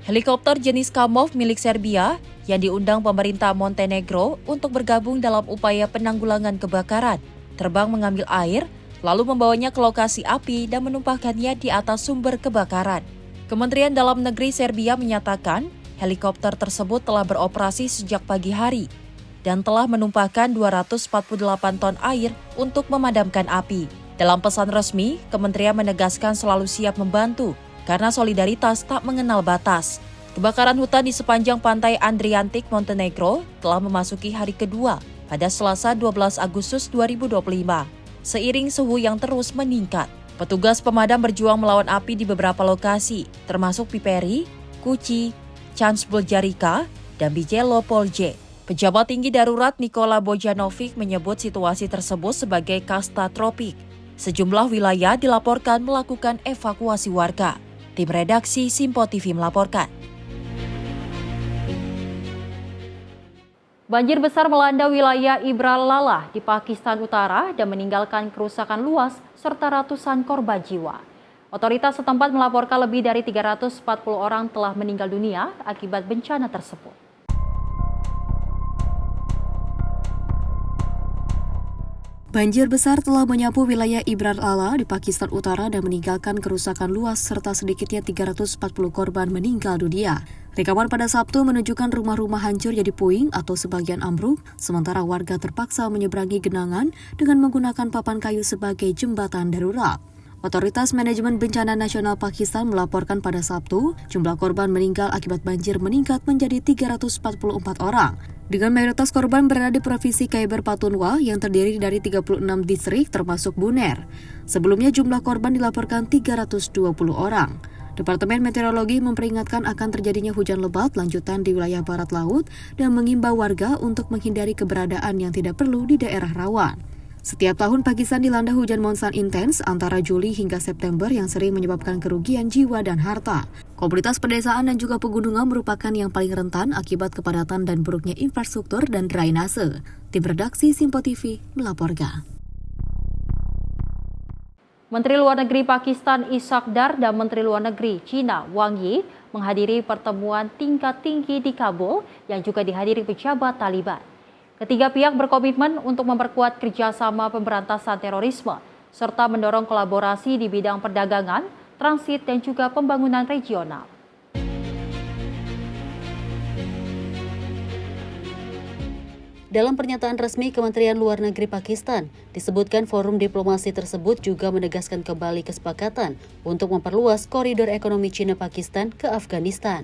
Helikopter jenis Kamov milik Serbia yang diundang pemerintah Montenegro untuk bergabung dalam upaya penanggulangan kebakaran, terbang mengambil air, lalu membawanya ke lokasi api dan menumpahkannya di atas sumber kebakaran. Kementerian Dalam Negeri Serbia menyatakan helikopter tersebut telah beroperasi sejak pagi hari dan telah menumpahkan 248 ton air untuk memadamkan api. Dalam pesan resmi, kementerian menegaskan selalu siap membantu karena solidaritas tak mengenal batas. Kebakaran hutan di sepanjang pantai Adriatik Montenegro telah memasuki hari kedua pada Selasa 12 Agustus 2025. Seiring suhu yang terus meningkat, petugas pemadam berjuang melawan api di beberapa lokasi, termasuk Piperi, Kuci, Cansbuljarika, dan Bijelo Polje. Pejabat tinggi darurat Nikola Bojanovic menyebut situasi tersebut sebagai kasta tropik. Sejumlah wilayah dilaporkan melakukan evakuasi warga. Tim redaksi Simpo TV melaporkan. Banjir besar melanda wilayah Ibralala di Pakistan Utara dan meninggalkan kerusakan luas serta ratusan korban jiwa. Otoritas setempat melaporkan lebih dari 340 orang telah meninggal dunia akibat bencana tersebut. Banjir besar telah menyapu wilayah Ibralala di Pakistan Utara dan meninggalkan kerusakan luas serta sedikitnya 340 korban meninggal dunia. Rekaman pada Sabtu menunjukkan rumah-rumah hancur jadi puing atau sebagian ambruk, sementara warga terpaksa menyeberangi genangan dengan menggunakan papan kayu sebagai jembatan darurat. Otoritas Manajemen Bencana Nasional Pakistan melaporkan pada Sabtu, jumlah korban meninggal akibat banjir meningkat menjadi 344 orang. Dengan mayoritas korban berada di Provinsi Khyber Pakhtunkhwa yang terdiri dari 36 distrik termasuk Buner. Sebelumnya jumlah korban dilaporkan 320 orang. Departemen Meteorologi memperingatkan akan terjadinya hujan lebat lanjutan di wilayah barat laut dan mengimbau warga untuk menghindari keberadaan yang tidak perlu di daerah rawan. Setiap tahun Pakistan dilanda hujan monsun intens antara Juli hingga September yang sering menyebabkan kerugian jiwa dan harta. Komunitas pedesaan dan juga pegunungan merupakan yang paling rentan akibat kepadatan dan buruknya infrastruktur dan drainase. Tim redaksi Simpo TV melaporkan. Menteri Luar Negeri Pakistan Ishaq Dar dan Menteri Luar Negeri China Wang Yi menghadiri pertemuan tingkat tinggi di Kabul yang juga dihadiri pejabat Taliban. Ketiga pihak berkomitmen untuk memperkuat kerjasama pemberantasan terorisme, serta mendorong kolaborasi di bidang perdagangan, transit, dan juga pembangunan regional. Dalam pernyataan resmi Kementerian Luar Negeri Pakistan, disebutkan forum diplomasi tersebut juga menegaskan kembali kesepakatan untuk memperluas koridor ekonomi Cina-Pakistan ke Afghanistan.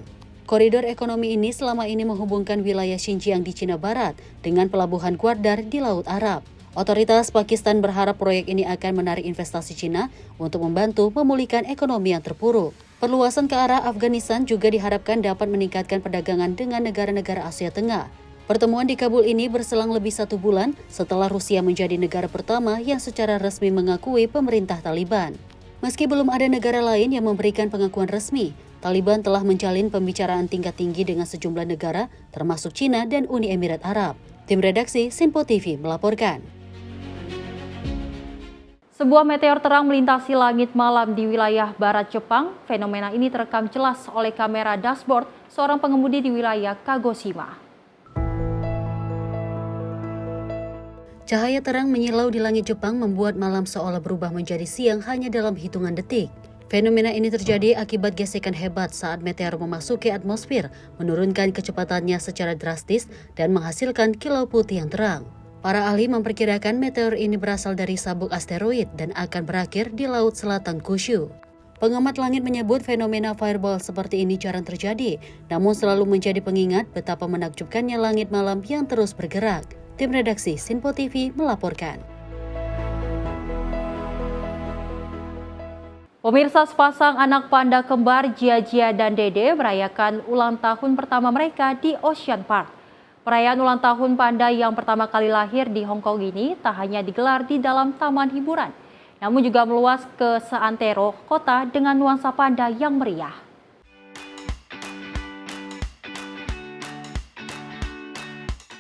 Koridor ekonomi ini selama ini menghubungkan wilayah Xinjiang di Cina Barat dengan pelabuhan Gwardar di Laut Arab. Otoritas Pakistan berharap proyek ini akan menarik investasi Cina untuk membantu memulihkan ekonomi yang terpuruk. Perluasan ke arah Afghanistan juga diharapkan dapat meningkatkan perdagangan dengan negara-negara Asia Tengah. Pertemuan di Kabul ini berselang lebih 1 bulan setelah Rusia menjadi negara pertama yang secara resmi mengakui pemerintah Taliban. Meski belum ada negara lain yang memberikan pengakuan resmi, Taliban telah menjalin pembicaraan tingkat tinggi dengan sejumlah negara, termasuk Cina dan Uni Emirat Arab. Tim redaksi Simpo TV melaporkan. Sebuah meteor terang melintasi langit malam di wilayah barat Jepang. Fenomena ini terekam jelas oleh kamera dashboard seorang pengemudi di wilayah Kagoshima. Cahaya terang menyilau di langit Jepang membuat malam seolah berubah menjadi siang hanya dalam hitungan detik. Fenomena ini terjadi akibat gesekan hebat saat meteor memasuki atmosfer, menurunkan kecepatannya secara drastis dan menghasilkan kilau putih yang terang. Para ahli memperkirakan meteor ini berasal dari sabuk asteroid dan akan berakhir di Laut Selatan Kyushu. Pengamat langit menyebut fenomena fireball seperti ini jarang terjadi, namun selalu menjadi pengingat betapa menakjubkannya langit malam yang terus bergerak. Tim redaksi Simpo TV melaporkan. Pemirsa, sepasang anak panda kembar Jia dan Dede merayakan ulang tahun pertama mereka di Ocean Park. Perayaan ulang tahun panda yang pertama kali lahir di Hong Kong ini tak hanya digelar di dalam taman hiburan, namun juga meluas ke seantero kota dengan nuansa panda yang meriah.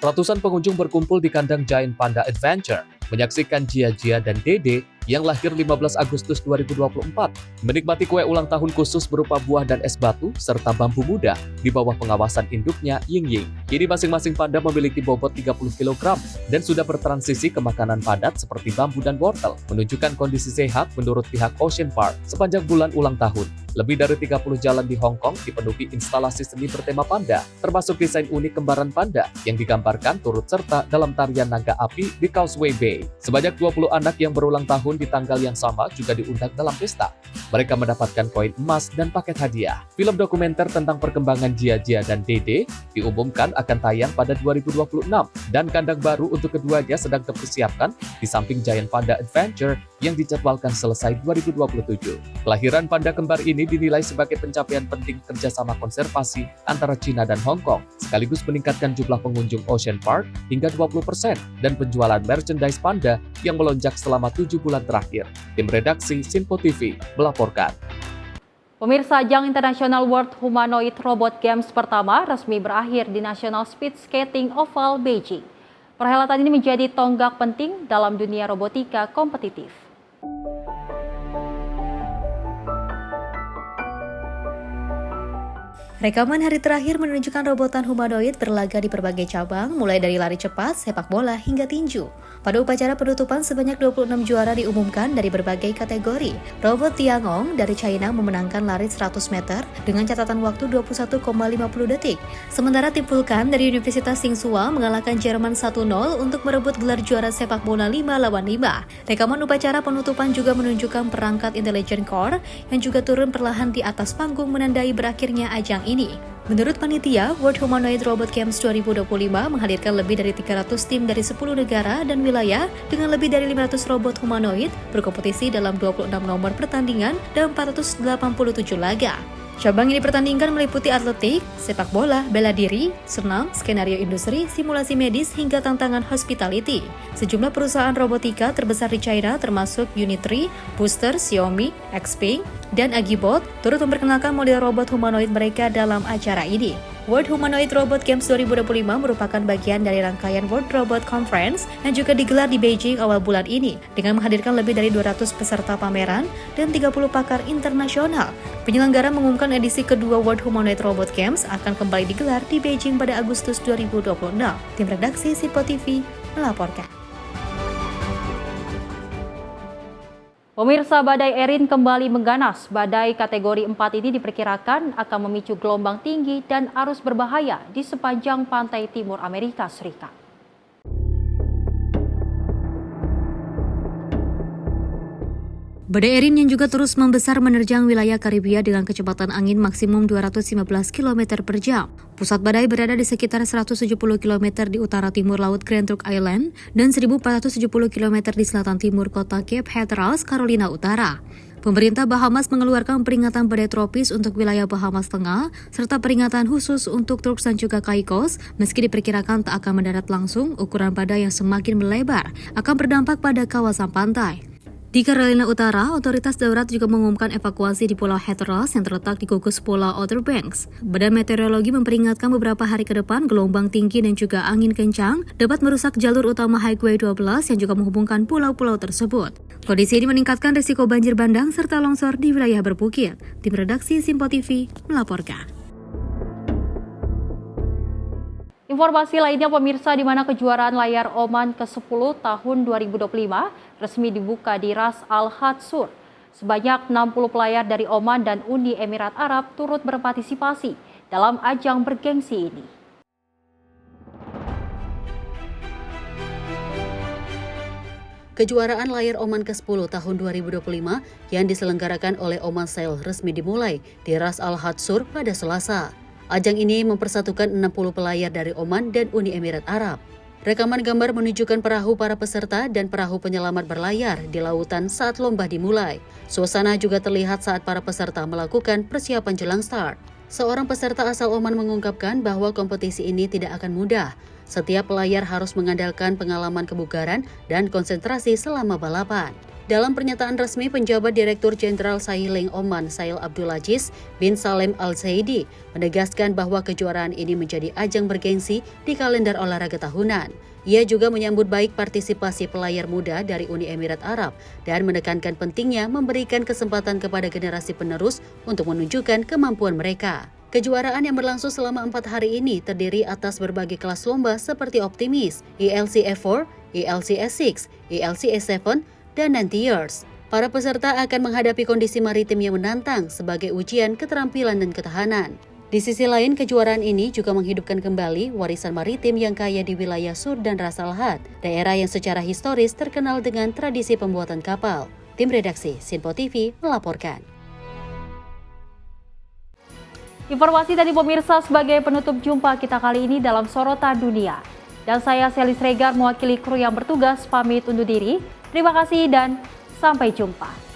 Ratusan pengunjung berkumpul di kandang Giant Panda Adventure, menyaksikan Jia dan Dede yang lahir 15 Agustus 2024, menikmati kue ulang tahun khusus berupa buah dan es batu, serta bambu muda di bawah pengawasan induknya Ying. Kini masing-masing panda memiliki bobot 30 kg dan sudah bertransisi ke makanan padat seperti bambu dan wortel, menunjukkan kondisi sehat menurut pihak Ocean Park sepanjang bulan ulang tahun. Lebih dari 30 jalan di Hong Kong dipenuhi instalasi seni bertema panda, termasuk desain unik kembaran panda yang digambarkan turut serta dalam tarian naga api di Causeway Bay. Sebanyak 20 anak yang berulang tahun tahun di tanggal yang sama juga diundang dalam pesta. Mereka mendapatkan koin emas dan paket hadiah. Film dokumenter tentang perkembangan Jia dan Dede diumumkan akan tayang pada 2026 dan kandang baru untuk keduanya sedang dipersiapkan di samping Giant Panda Adventure yang dijadwalkan selesai 2027. Kelahiran panda kembar ini dinilai sebagai pencapaian penting kerjasama konservasi antara China dan Hong Kong, sekaligus meningkatkan jumlah pengunjung Ocean Park hingga 20% dan penjualan merchandise panda yang melonjak selama 7 bulan terakhir. Tim redaksi Sinpo TV melaporkan. Pemirsa, ajang International World Humanoid Robot Games pertama resmi berakhir di National Speed Skating Oval Beijing. Perhelatan ini menjadi tonggak penting dalam dunia robotika kompetitif. Rekaman hari terakhir menunjukkan robotan humanoid berlaga di berbagai cabang, mulai dari lari cepat, sepak bola, hingga tinju. Pada upacara penutupan, sebanyak 26 juara diumumkan dari berbagai kategori. Robot Tiangong dari China memenangkan lari 100 meter dengan catatan waktu 21,50 detik. Sementara tim Vulkan dari Universitas Tsinghua mengalahkan Jerman 1-0 untuk merebut gelar juara sepak bola 5 lawan 5. Rekaman upacara penutupan juga menunjukkan perangkat Intelligent Core yang juga turun perlahan di atas panggung menandai berakhirnya ajang ini. Menurut panitia, World Humanoid Robot Games 2025 menghadirkan lebih dari 300 tim dari 10 negara dan wilayah dengan lebih dari 500 robot humanoid berkompetisi dalam 26 nomor pertandingan dan 487 laga. Cabang yang dipertandingkan meliputi atletik, sepak bola, bela diri, senam, skenario industri, simulasi medis, hingga tantangan hospitality. Sejumlah perusahaan robotika terbesar di China termasuk Unitree, Booster, Xiaomi, Xpeng, dan Agibot turut memperkenalkan model robot humanoid mereka dalam acara ini. World Humanoid Robot Games 2025 merupakan bagian dari rangkaian World Robot Conference yang juga digelar di Beijing awal bulan ini dengan menghadirkan lebih dari 200 peserta pameran dan 30 pakar internasional. Penyelenggara mengumumkan edisi kedua World Humanoid Robot Games akan kembali digelar di Beijing pada Agustus 2026. Tim redaksi Sinpo TV melaporkan. Pemirsa, badai Erin kembali mengganas. Badai kategori 4 ini diperkirakan akan memicu gelombang tinggi dan arus berbahaya di sepanjang pantai timur Amerika Serikat. Badai Erin yang juga terus membesar menerjang wilayah Karibia dengan kecepatan angin maksimum 215 km per jam. Pusat badai berada di sekitar 170 km di utara timur laut Grand Trunk Island dan 1470 km di selatan timur kota Cape Hatteras, Carolina Utara. Pemerintah Bahamas mengeluarkan peringatan badai tropis untuk wilayah Bahamas Tengah, serta peringatan khusus untuk Turks dan juga Caicos, meski diperkirakan tak akan mendarat langsung. Ukuran badai yang semakin melebar akan berdampak pada kawasan pantai. Di Carolina Utara, otoritas darurat juga mengumumkan evakuasi di Pulau Hatteras yang terletak di gugus Pulau Outer Banks. Badan Meteorologi memperingatkan beberapa hari ke depan gelombang tinggi dan juga angin kencang dapat merusak jalur utama Highway 12 yang juga menghubungkan pulau-pulau tersebut. Kondisi ini meningkatkan risiko banjir bandang serta longsor di wilayah berbukit. Tim redaksi Sinpo TV melaporkan. Informasi lainnya, pemirsa, di mana kejuaraan layar Oman ke-10 tahun 2025 resmi dibuka di Ras Al Khatsur. Sebanyak 60 pelayar dari Oman dan Uni Emirat Arab turut berpartisipasi dalam ajang bergengsi ini. Kejuaraan layar Oman ke-10 tahun 2025 yang diselenggarakan oleh Oman Sail resmi dimulai di Ras Al Khatsur pada Selasa. Ajang ini mempersatukan 60 pelayar dari Oman dan Uni Emirat Arab. Rekaman gambar menunjukkan perahu para peserta dan perahu penyelamat berlayar di lautan saat lomba dimulai. Suasana juga terlihat saat para peserta melakukan persiapan jelang start. Seorang peserta asal Oman mengungkapkan bahwa kompetisi ini tidak akan mudah. Setiap pelayar harus mengandalkan pengalaman kebugaran dan konsentrasi selama balapan. Dalam pernyataan resmi, penjabat Direktur Jenderal Sailing Oman Sail Abdulaziz bin Salem Al-Saidi menegaskan bahwa kejuaraan ini menjadi ajang bergengsi di kalender olahraga tahunan. Ia juga menyambut baik partisipasi pelayar muda dari Uni Emirat Arab dan menekankan pentingnya memberikan kesempatan kepada generasi penerus untuk menunjukkan kemampuan mereka. Kejuaraan yang berlangsung selama 4 hari ini terdiri atas berbagai kelas lomba seperti Optimis, ELC F4, ELC S6, ELC S7, dan 90 years. Para peserta akan menghadapi kondisi maritim yang menantang sebagai ujian keterampilan dan ketahanan. Di sisi lain, kejuaraan ini juga menghidupkan kembali warisan maritim yang kaya di wilayah Sur dan Ras Al Had, daerah yang secara historis terkenal dengan tradisi pembuatan kapal. Tim redaksi Sinpo TV melaporkan. Informasi tadi pemirsa sebagai penutup jumpa kita kali ini dalam Sorotan Dunia. Dan saya Selis Regar mewakili kru yang bertugas pamit undur diri. Terima kasih dan sampai jumpa.